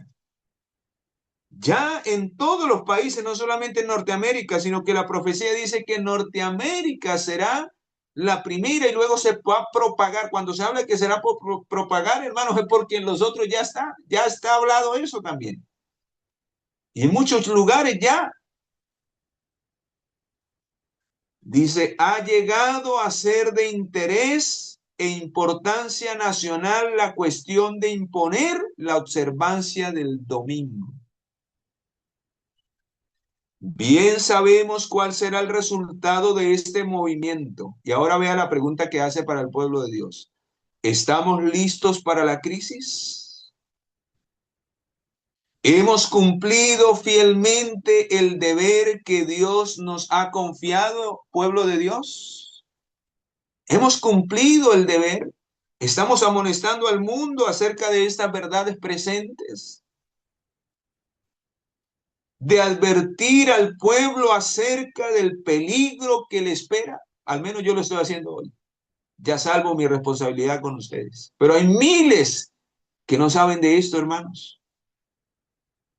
Ya en todos los países, no solamente en Norteamérica, sino que la profecía dice que Norteamérica será la primera y luego se va a propagar. Cuando se habla de que será por propagar, hermanos, es porque en los otros ya está hablado eso también. Y en muchos lugares ya. Dice, ha llegado a ser de interés e importancia nacional la cuestión de imponer la observancia del domingo. Bien sabemos cuál será el resultado de este movimiento. Y ahora vea la pregunta que hace para el pueblo de Dios. ¿Estamos listos para la crisis? ¿Hemos cumplido fielmente el deber que Dios nos ha confiado, pueblo de Dios? ¿Hemos cumplido el deber? ¿Estamos amonestando al mundo acerca de estas verdades presentes? ¿De advertir al pueblo acerca del peligro que le espera? Al menos yo lo estoy haciendo hoy. Ya salvo mi responsabilidad con ustedes. Pero hay miles que no saben de esto, hermanos.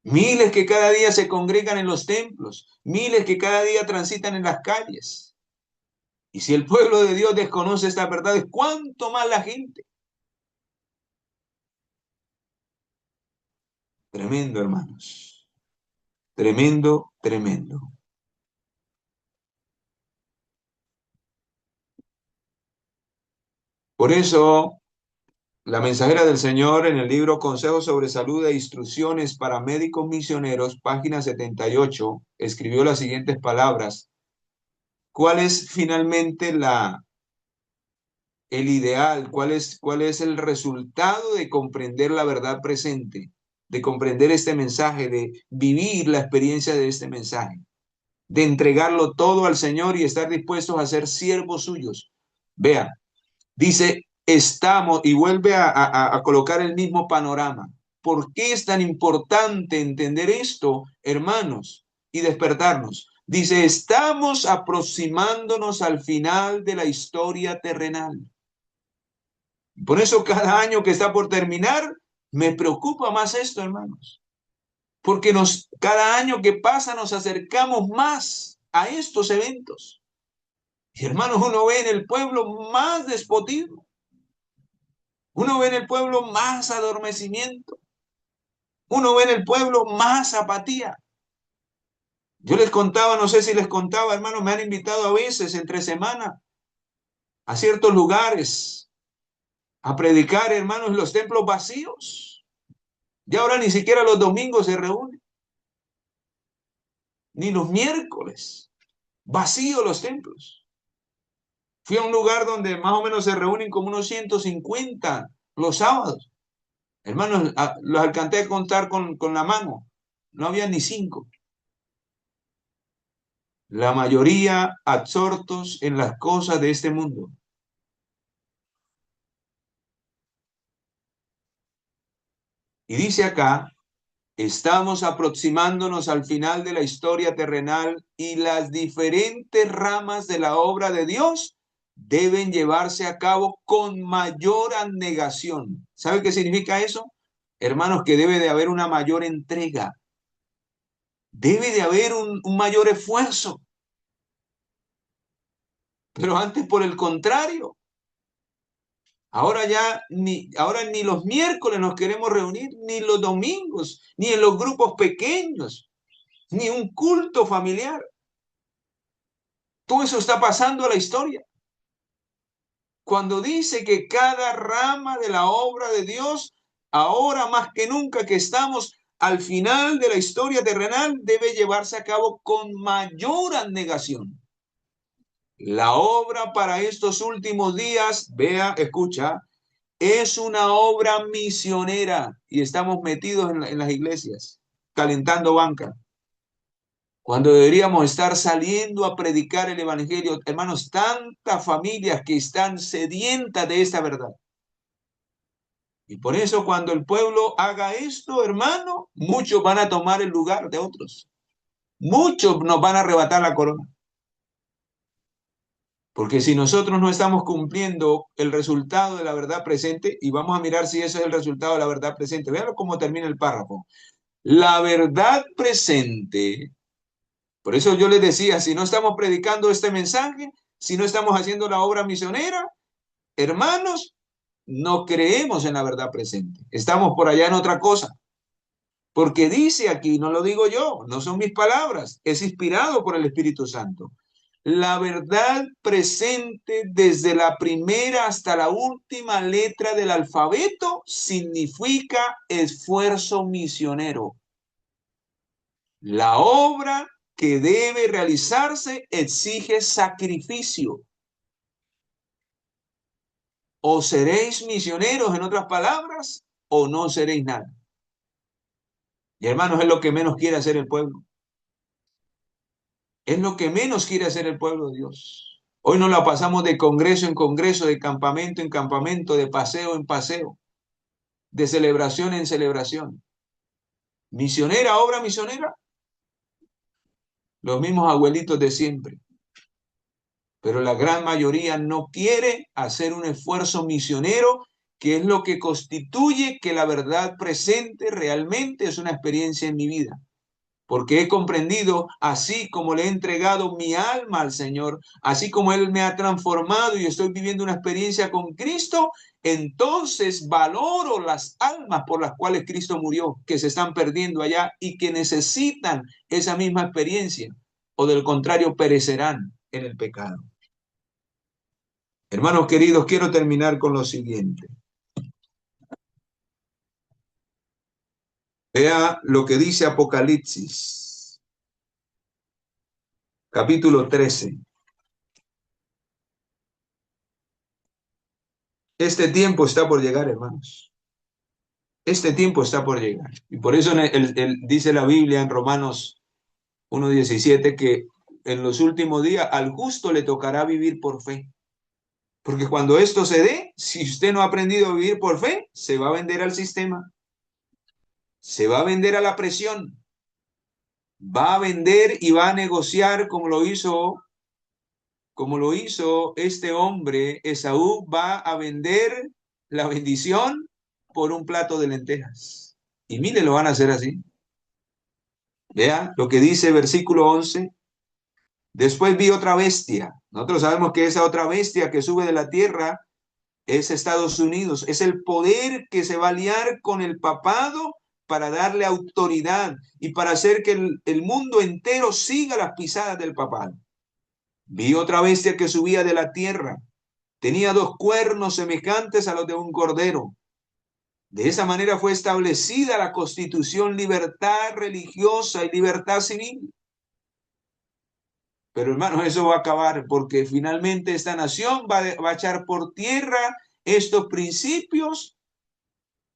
Miles que cada día se congregan en los templos. Miles que cada día transitan en las calles. Y si el pueblo de Dios desconoce estas verdades, ¿cuánto más la gente? Tremendo, hermanos. Tremendo, tremendo. Por eso, la mensajera del Señor en el libro Consejos sobre Salud e Instrucciones para Médicos Misioneros, página 78, escribió las siguientes palabras. ¿Cuál es finalmente el ideal? ¿Cuál es el resultado de comprender la verdad presente? De comprender este mensaje, de vivir la experiencia de este mensaje, de entregarlo todo al Señor y estar dispuestos a ser siervos suyos. Vea, dice, estamos, y vuelve a colocar el mismo panorama. ¿Por qué es tan importante entender esto, hermanos, y despertarnos? Dice, estamos aproximándonos al final de la historia terrenal. Por eso cada año que está por terminar, me preocupa más esto, hermanos. Porque cada año que pasa nos acercamos más a estos eventos. Y hermanos, uno ve en el pueblo más despotismo. Uno ve en el pueblo más adormecimiento. Uno ve en el pueblo más apatía. Yo les contaba, no sé si les contaba, hermanos, me han invitado a veces entre semana a ciertos lugares a predicar, hermanos, en los templos vacíos. Y ahora ni siquiera los domingos se reúnen, ni los miércoles. Vacíos los templos. Fui a un lugar donde más o menos se reúnen como unos 150 los sábados. Hermanos, los alcancé a contar con la mano. No había ni 5. La mayoría absortos en las cosas de este mundo. Y dice acá, estamos aproximándonos al final de la historia terrenal y las diferentes ramas de la obra de Dios deben llevarse a cabo con mayor abnegación. ¿Sabe qué significa eso? Hermanos, que debe de haber una mayor entrega. Debe de haber un mayor esfuerzo. Pero antes, por el contrario, ahora ni los miércoles nos queremos reunir, ni los domingos, ni en los grupos pequeños, ni un culto familiar. Todo eso está pasando a la historia. Cuando dice que cada rama de la obra de Dios, ahora más que nunca que estamos al final de la historia terrenal, debe llevarse a cabo con mayor abnegación. La obra para estos últimos días, vea, escucha, es una obra misionera y estamos metidos en las iglesias, calentando banca, cuando deberíamos estar saliendo a predicar el evangelio. Hermanos, tantas familias que están sedientas de esta verdad. Y por eso cuando el pueblo haga esto, hermano, muchos van a tomar el lugar de otros. Muchos nos van a arrebatar la corona. Porque si nosotros no estamos cumpliendo el resultado de la verdad presente, y vamos a mirar si eso es el resultado de la verdad presente, véanlo cómo termina el párrafo. La verdad presente, por eso yo les decía, si no estamos predicando este mensaje, si no estamos haciendo la obra misionera, hermanos, no creemos en la verdad presente. Estamos por allá en otra cosa. Porque dice aquí, no lo digo yo, no son mis palabras, es inspirado por el Espíritu Santo. La verdad presente desde la primera hasta la última letra del alfabeto significa esfuerzo misionero. La obra que debe realizarse exige sacrificio. O seréis misioneros, en otras palabras, o no seréis nada. Y hermanos, es lo que menos quiere hacer el pueblo. Es lo que menos quiere hacer el pueblo de Dios. Hoy nos la pasamos de congreso en congreso, de campamento en campamento, de paseo en paseo, de celebración en celebración. Misionera, obra misionera, los mismos abuelitos de siempre. Pero la gran mayoría no quiere hacer un esfuerzo misionero, que es lo que constituye que la verdad presente realmente es una experiencia en mi vida. Porque he comprendido, así como le he entregado mi alma al Señor, así como Él me ha transformado y estoy viviendo una experiencia con Cristo, entonces valoro las almas por las cuales Cristo murió, que se están perdiendo allá y que necesitan esa misma experiencia, o del contrario perecerán en el pecado. Hermanos queridos, quiero terminar con lo siguiente. Vea lo que dice Apocalipsis, capítulo 13. Este tiempo está por llegar, hermanos. Este tiempo está por llegar. Y por eso dice la Biblia en Romanos 1:17 que en los últimos días al justo le tocará vivir por fe. Porque cuando esto se dé, si usted no ha aprendido a vivir por fe, se va a vender al sistema, se va a vender a la presión, va a vender y va a negociar como lo hizo este hombre. Esaú va a vender la bendición por un plato de lentejas. Y mire, lo van a hacer así. Vea lo que dice versículo 11. Después vi otra bestia. Nosotros sabemos que esa otra bestia que sube de la tierra es Estados Unidos. Es el poder que se va a aliar con el papado para darle autoridad y para hacer que el mundo entero siga las pisadas del papado. Vi otra bestia que subía de la tierra. Tenía dos cuernos semejantes a los de un cordero. De esa manera fue establecida la Constitución, libertad religiosa y libertad civil. Pero hermanos, eso va a acabar porque finalmente esta nación va a echar por tierra estos principios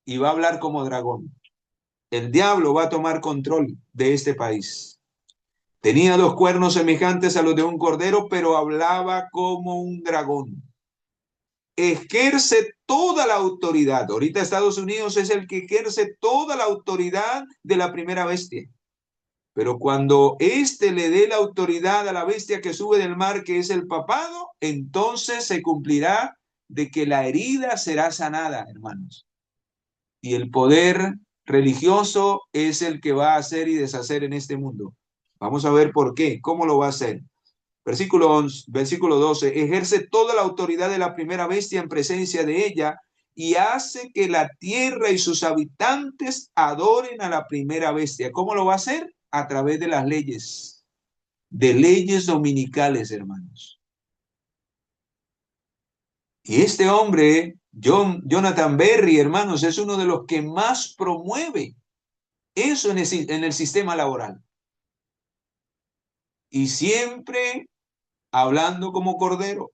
y va a hablar como dragón. El diablo va a tomar control de este país. Tenía dos cuernos semejantes a los de un cordero, pero hablaba como un dragón. Ejerce toda la autoridad. Ahorita Estados Unidos es el que ejerce toda la autoridad de la primera bestia. Pero cuando éste le dé la autoridad a la bestia que sube del mar, que es el papado, entonces se cumplirá de que la herida será sanada, hermanos. Y el poder religioso es el que va a hacer y deshacer en este mundo. Vamos a ver por qué, cómo lo va a hacer. Versículo 11, versículo 12, ejerce toda la autoridad de la primera bestia en presencia de ella y hace que la tierra y sus habitantes adoren a la primera bestia. ¿Cómo lo va a hacer? A través de leyes dominicales, hermanos. Y este hombre, Jonathan Berry, hermanos, es uno de los que más promueve eso en el sistema laboral. Y siempre hablando como cordero.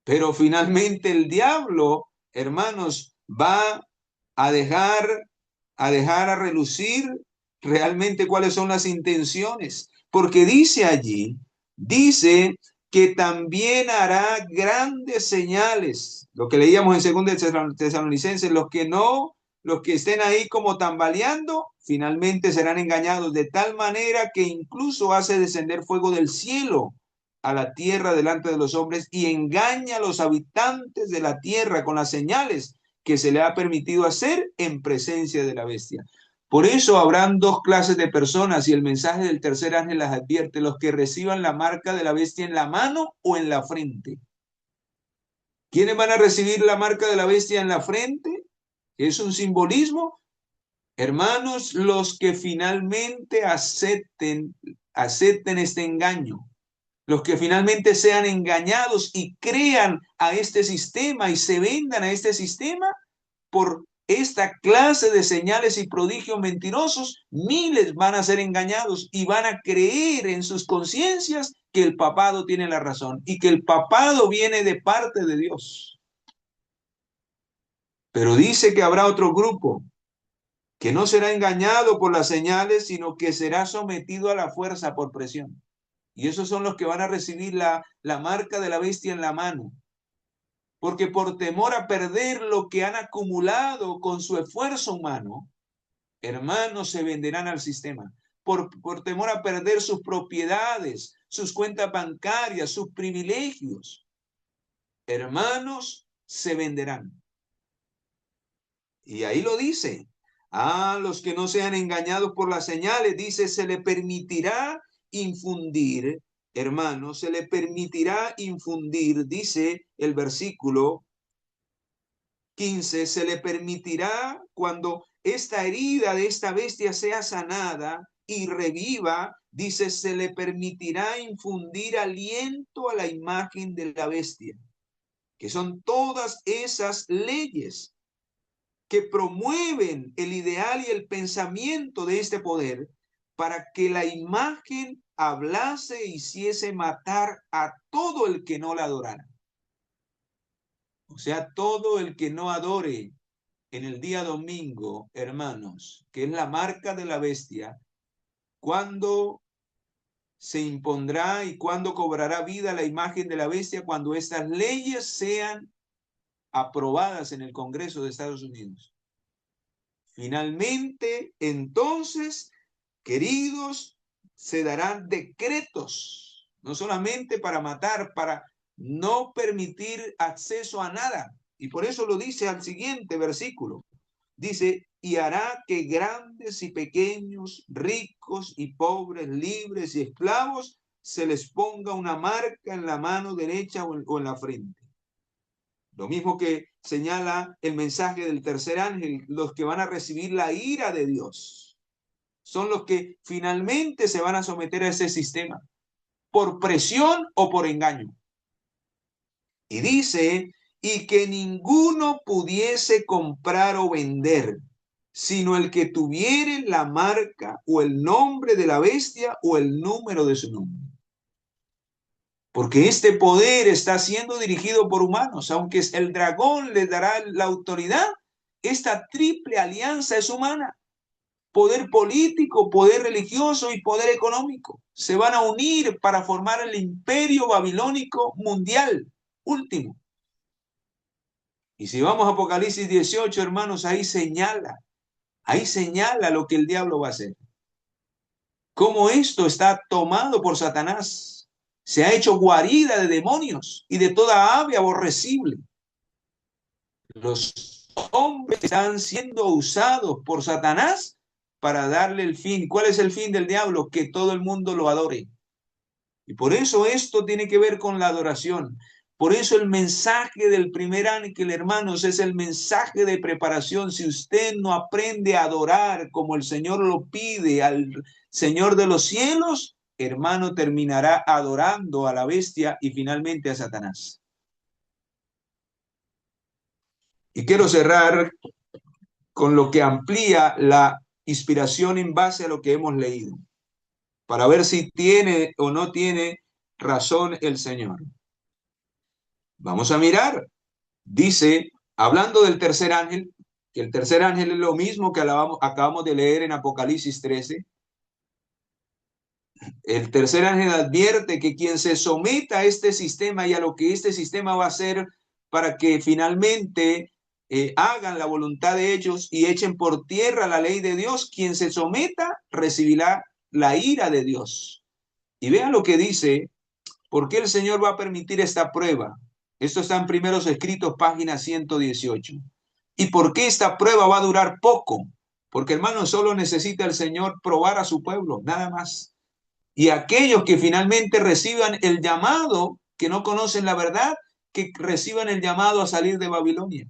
Pero finalmente el diablo, hermanos, va a dejar a relucir realmente cuáles son las intenciones. Porque dice que también hará grandes señales. Lo que leíamos en 2 Tesalonicenses, los que estén ahí como tambaleando, finalmente serán engañados de tal manera que incluso hace descender fuego del cielo a la tierra delante de los hombres y engaña a los habitantes de la tierra con las señales que se le ha permitido hacer en presencia de la bestia. Por eso habrán dos clases de personas y el mensaje del tercer ángel las advierte: los que reciban la marca de la bestia en la mano o en la frente. ¿Quiénes van a recibir la marca de la bestia en la frente? Es un simbolismo. Hermanos, los que finalmente acepten este engaño, los que finalmente sean engañados y crean a este sistema y se vendan a este sistema por esta clase de señales y prodigios mentirosos, miles van a ser engañados y van a creer en sus conciencias que el papado tiene la razón y que el papado viene de parte de Dios. Pero dice que habrá otro grupo que no será engañado por las señales, sino que será sometido a la fuerza por presión. Y esos son los que van a recibir la marca de la bestia en la mano. Porque por temor a perder lo que han acumulado con su esfuerzo humano, hermanos, se venderán al sistema. Por temor a perder sus propiedades, sus cuentas bancarias, sus privilegios, hermanos, se venderán. Y ahí lo dice. A los que no sean engañados por las señales, dice, se le permitirá infundir, hermanos, se le permitirá infundir, dice el versículo 15, se le permitirá cuando esta herida de esta bestia sea sanada y reviva, dice, se le permitirá infundir aliento a la imagen de la bestia, que son todas esas leyes que promueven el ideal y el pensamiento de este poder para que la imagen hablase e hiciese matar a todo el que no la adorara. O sea, todo el que no adore en el día domingo, hermanos, que es la marca de la bestia, ¿cuándo se impondrá y cuándo cobrará vida la imagen de la bestia? Cuando estas leyes sean aprobadas en el Congreso de Estados Unidos. Finalmente, entonces, queridos, se darán decretos, no solamente para matar, para no permitir acceso a nada. Y por eso lo dice al siguiente versículo. Dice, y hará que grandes y pequeños, ricos y pobres, libres y esclavos, se les ponga una marca en la mano derecha o en la frente. Lo mismo que señala el mensaje del tercer ángel, los que van a recibir la ira de Dios son los que finalmente se van a someter a ese sistema, por presión o por engaño. Y dice, y que ninguno pudiese comprar o vender, sino el que tuviere la marca o el nombre de la bestia o el número de su nombre. Porque este poder está siendo dirigido por humanos, aunque el dragón le dará la autoridad, esta triple alianza es humana. Poder político, poder religioso y poder económico. Se van a unir para formar el imperio babilónico mundial, último. Y si vamos a Apocalipsis 18, hermanos, ahí señala lo que el diablo va a hacer. Cómo esto está tomado por Satanás. Se ha hecho guarida de demonios y de toda ave aborrecible. Los hombres están siendo usados por Satanás para darle el fin. ¿Cuál es el fin del diablo? Que todo el mundo lo adore. Y por eso esto tiene que ver con la adoración. Por eso el mensaje del primer ángel, hermanos, es el mensaje de preparación. Si usted no aprende a adorar como el Señor lo pide al Señor de los cielos, hermano, terminará adorando a la bestia y finalmente a Satanás. Y quiero cerrar con lo que amplía la inspiración en base a lo que hemos leído, para ver si tiene o no tiene razón el Señor. Vamos a mirar. Dice, hablando del tercer ángel, que el tercer ángel es lo mismo que acabamos de leer en Apocalipsis 13. El tercer ángel advierte que quien se someta a este sistema y a lo que este sistema va a hacer para que finalmente hagan la voluntad de ellos y echen por tierra la ley de Dios, quien se someta recibirá la ira de Dios. Y vean lo que dice, ¿por qué el Señor va a permitir esta prueba? Esto está en Primeros Escritos, página 118. ¿Y por qué esta prueba va a durar poco? Porque, hermano, solo necesita el Señor probar a su pueblo, nada más. Y aquellos que finalmente reciban el llamado, que no conocen la verdad, que reciban el llamado a salir de Babilonia.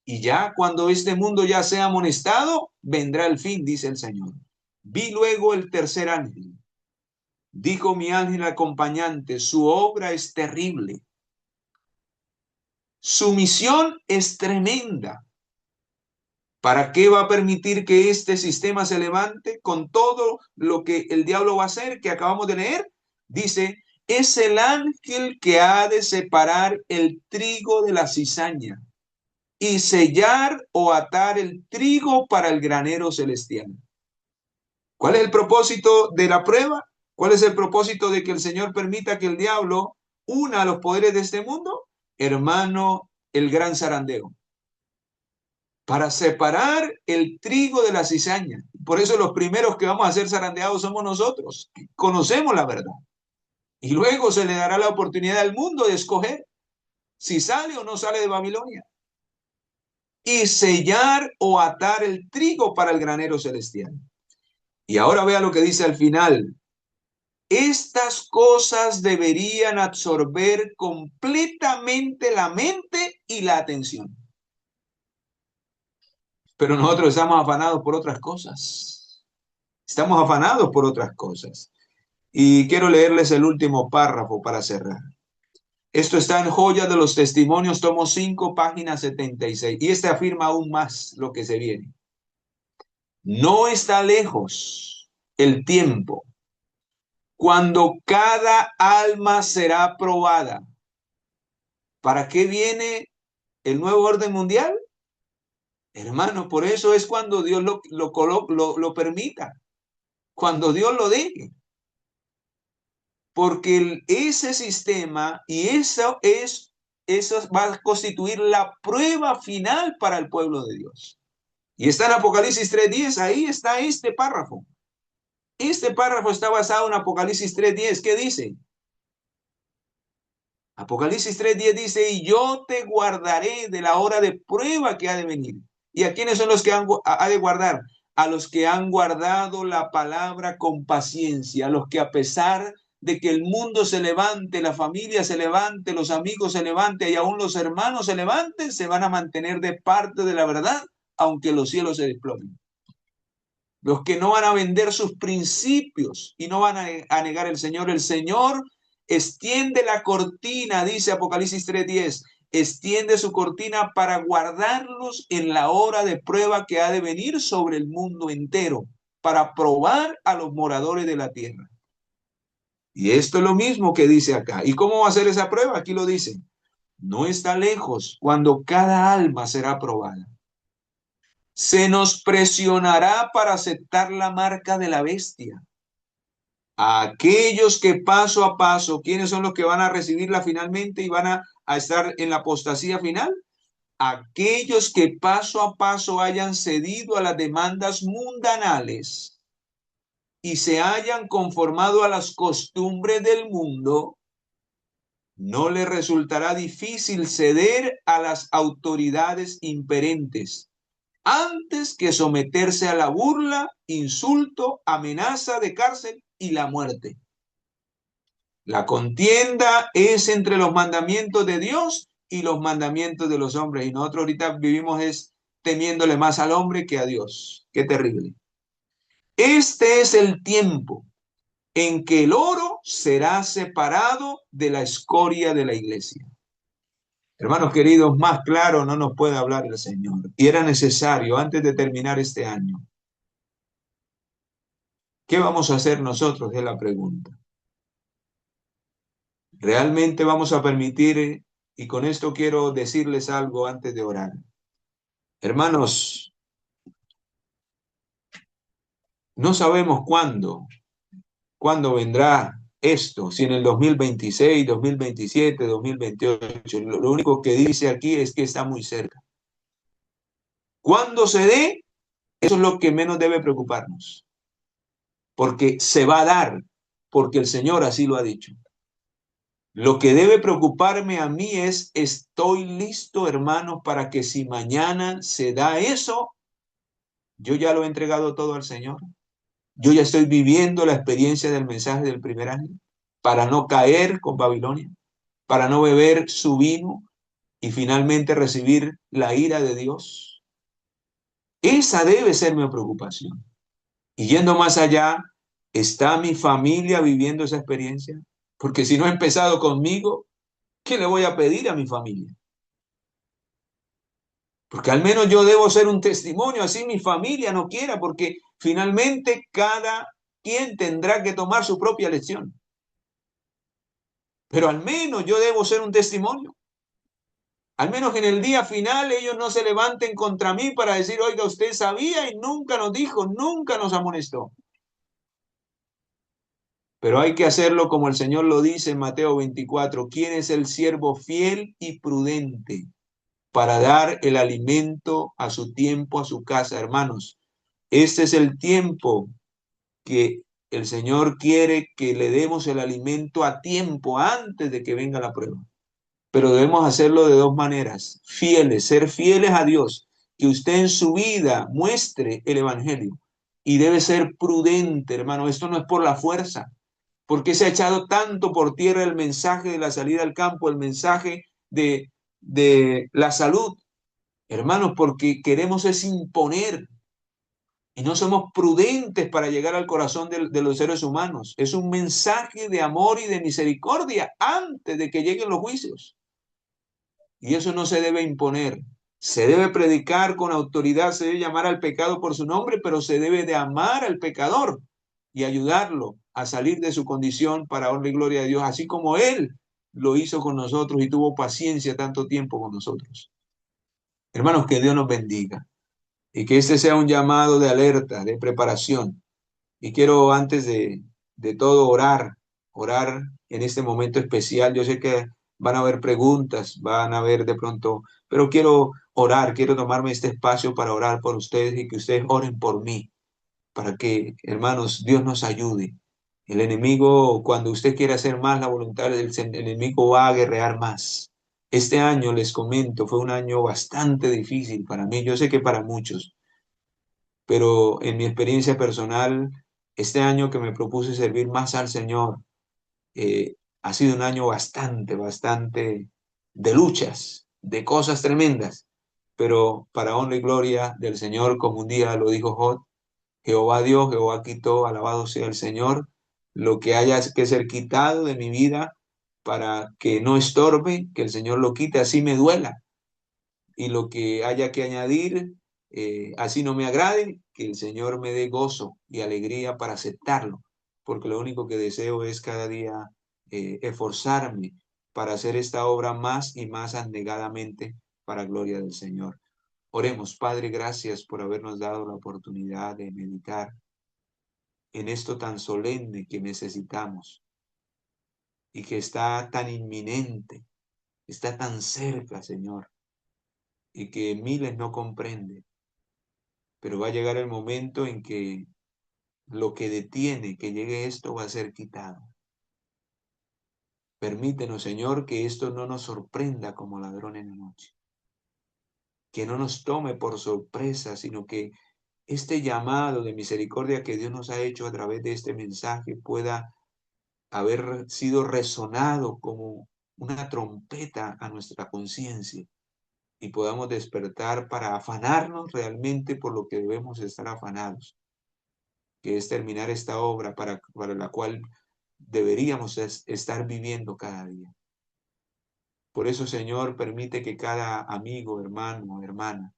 Y ya cuando este mundo ya sea amonestado, vendrá el fin, dice el Señor. Vi luego el tercer ángel. Dijo mi ángel acompañante, su obra es terrible. Su misión es tremenda. ¿Para qué va a permitir que este sistema se levante con todo lo que el diablo va a hacer, que acabamos de leer? Dice, es el ángel que ha de separar el trigo de la cizaña y sellar o atar el trigo para el granero celestial. ¿Cuál es el propósito de la prueba? ¿Cuál es el propósito de que el Señor permita que el diablo una a los poderes de este mundo? Hermano, el gran zarandeo. Para separar el trigo de la cizaña. Por eso los primeros que vamos a ser zarandeados somos nosotros, que conocemos la verdad. Y luego se le dará la oportunidad al mundo de escoger si sale o no sale de Babilonia. Y sellar o atar el trigo para el granero celestial. Y ahora vea lo que dice al final. Estas cosas deberían absorber completamente la mente y la atención. Pero nosotros estamos afanados por otras cosas. Estamos afanados por otras cosas. Y quiero leerles el último párrafo para cerrar. Esto está en Joya de los Testimonios, tomo 5, página 76. Y este afirma aún más lo que se viene. No está lejos el tiempo cuando cada alma será probada. ¿Para qué viene el nuevo orden mundial? Hermano, por eso es cuando Dios lo permita, cuando Dios lo deje. Porque ese sistema y eso va a constituir la prueba final para el pueblo de Dios. Y está en Apocalipsis 3:10, ahí está este párrafo. Este párrafo está basado en Apocalipsis 3:10. ¿Qué dice? Apocalipsis 3:10 dice, y yo te guardaré de la hora de prueba que ha de venir. ¿Y a quiénes son los que ha de guardar? A los que han guardado la palabra con paciencia, a los que a pesar de que el mundo se levante, la familia se levante, los amigos se levanten y aún los hermanos se levanten, se van a mantener de parte de la verdad, aunque los cielos se desplomen. Los que no van a vender sus principios y no van a negar el Señor extiende la cortina, dice Apocalipsis 3:10, extiende su cortina para guardarlos en la hora de prueba que ha de venir sobre el mundo entero, para probar a los moradores de la tierra. Y esto es lo mismo que dice acá. ¿Y cómo va a ser esa prueba? Aquí lo dice. No está lejos cuando cada alma será probada. Se nos presionará para aceptar la marca de la bestia. A aquellos que paso a paso, ¿quiénes son los que van a recibirla finalmente y van a estar en la apostasía final? Aquellos que paso a paso hayan cedido a las demandas mundanales y se hayan conformado a las costumbres del mundo, no les resultará difícil ceder a las autoridades imperentes antes que someterse a la burla, insulto, amenaza de cárcel y la muerte. La contienda es entre los mandamientos de Dios y los mandamientos de los hombres. Y nosotros ahorita vivimos es temiéndole más al hombre que a Dios. Qué terrible. Este es el tiempo en que el oro será separado de la escoria de la iglesia. Hermanos queridos, más claro no nos puede hablar el Señor. Y era necesario, antes de terminar este año, ¿qué vamos a hacer nosotros? Es la pregunta. ¿Realmente vamos a permitir, y con esto quiero decirles algo antes de orar? Hermanos, no sabemos cuándo vendrá esto, si en el 2026, 2027, 2028. Lo único que dice aquí es que está muy cerca. Cuando se dé, eso es lo que menos debe preocuparnos, porque se va a dar, porque el Señor así lo ha dicho. Lo que debe preocuparme a mí es, estoy listo, hermanos, para que si mañana se da eso, yo ya lo he entregado todo al Señor. Yo ya estoy viviendo la experiencia del mensaje del primer año para no caer con Babilonia, para no beber su vino y finalmente recibir la ira de Dios. Esa debe ser mi preocupación. Y yendo más allá, ¿está mi familia viviendo esa experiencia? Porque si no ha empezado conmigo, ¿qué le voy a pedir a mi familia? Porque al menos yo debo ser un testimonio, así mi familia no quiera, porque finalmente cada quien tendrá que tomar su propia lección. Pero al menos yo debo ser un testimonio. Al menos en el día final ellos no se levanten contra mí para decir, oiga, usted sabía y nunca nos dijo, nunca nos amonestó. Pero hay que hacerlo como el Señor lo dice en Mateo 24. ¿Quién es el siervo fiel y prudente para dar el alimento a su tiempo, a su casa? Hermanos, este es el tiempo que el Señor quiere que le demos el alimento a tiempo, antes de que venga la prueba. Pero debemos hacerlo de dos maneras: fieles, ser fieles a Dios, que usted en su vida muestre el Evangelio. Y debe ser prudente, hermano. Esto no es por la fuerza. ¿Por qué se ha echado tanto por tierra el mensaje de la salida al campo, el mensaje de la salud? Hermanos, porque queremos es imponer y no somos prudentes para llegar al corazón de los seres humanos. Es un mensaje de amor y de misericordia antes de que lleguen los juicios. Y eso no se debe imponer. Se debe predicar con autoridad, se debe llamar al pecado por su nombre, pero se debe de amar al pecador y ayudarlo a salir de su condición para honra y gloria de Dios, así como Él lo hizo con nosotros y tuvo paciencia tanto tiempo con nosotros. Hermanos, que Dios nos bendiga y que este sea un llamado de alerta, de preparación. Y quiero antes de todo orar en este momento especial. Yo sé que van a haber preguntas, van a haber de pronto, pero quiero orar, quiero tomarme este espacio para orar por ustedes y que ustedes oren por mí, para que, hermanos, Dios nos ayude. El enemigo, cuando usted quiere hacer más la voluntad del enemigo, va a guerrear más. Este año, les comento, fue un año bastante difícil para mí. Yo sé que para muchos, pero en mi experiencia personal, este año que me propuse servir más al Señor, ha sido un año bastante de luchas, de cosas tremendas, pero para honra y gloria del Señor, como un día lo dijo Job, Jehová Dios, Jehová quitó, alabado sea el Señor, lo que haya que ser quitado de mi vida para que no estorbe, que el Señor lo quite, así me duela, y lo que haya que añadir, así no me agrade, que el Señor me dé gozo y alegría para aceptarlo, porque lo único que deseo es cada día esforzarme para hacer esta obra más y más abnegadamente para gloria del Señor. Oremos. Padre, gracias por habernos dado la oportunidad de meditar en esto tan solemne que necesitamos y que está tan inminente, está tan cerca, Señor, y que miles no comprenden. Pero va a llegar el momento en que lo que detiene que llegue esto va a ser quitado. Permítenos, Señor, que esto no nos sorprenda como ladrón en la noche, que no nos tome por sorpresa, sino que este llamado de misericordia que Dios nos ha hecho a través de este mensaje pueda haber sido resonado como una trompeta a nuestra conciencia y podamos despertar para afanarnos realmente por lo que debemos estar afanados, que es terminar esta obra para la cual deberíamos estar viviendo cada día. Por eso, Señor, permite que cada amigo, hermano, hermana,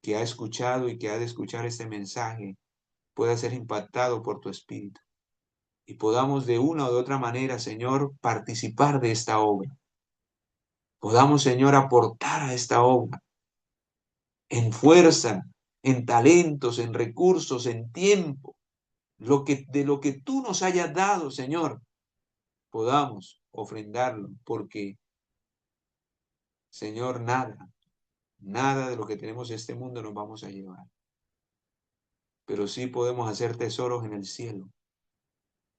que ha escuchado y que ha de escuchar este mensaje, pueda ser impactado por tu Espíritu y podamos de una u de otra manera, Señor, participar de esta obra. Podamos, Señor, aportar a esta obra en fuerza, en talentos, en recursos, en tiempo, de lo que tú nos hayas dado, Señor, podamos ofrendarlo, porque, Señor, nada de lo que tenemos en este mundo nos vamos a llevar, pero sí podemos hacer tesoros en el cielo.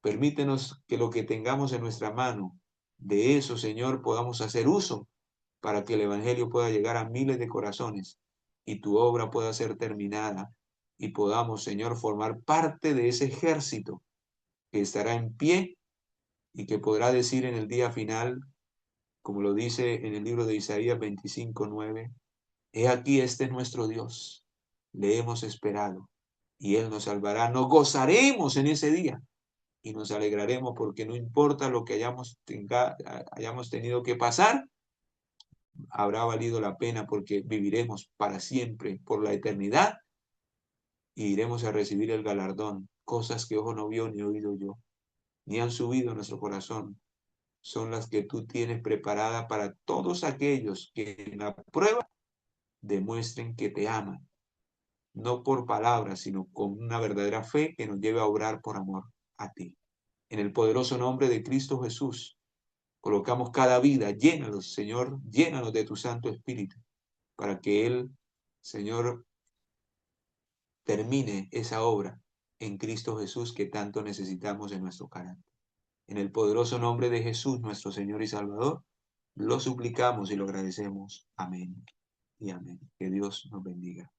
Permítenos que lo que tengamos en nuestra mano, de eso, Señor, podamos hacer uso para que el Evangelio pueda llegar a miles de corazones y tu obra pueda ser terminada y podamos, Señor, formar parte de ese ejército que estará en pie y que podrá decir en el día final, como lo dice en el libro de Isaías 25:9, he aquí este es nuestro Dios, le hemos esperado y Él nos salvará. Nos gozaremos en ese día y nos alegraremos porque no importa lo que hayamos tenido que pasar, habrá valido la pena porque viviremos para siempre, por la eternidad, y iremos a recibir el galardón, cosas que ojo no vio ni oído yo, ni han subido a nuestro corazón, son las que tú tienes preparadas para todos aquellos que en la prueba demuestren que te aman, no por palabras, sino con una verdadera fe que nos lleve a obrar por amor a ti. En el poderoso nombre de Cristo Jesús, colocamos cada vida, llénalos, Señor, llénanos de tu Santo Espíritu, para que Él, Señor, termine esa obra en Cristo Jesús que tanto necesitamos en nuestro carácter. En el poderoso nombre de Jesús, nuestro Señor y Salvador, lo suplicamos y lo agradecemos. Amén y amén. Que Dios nos bendiga.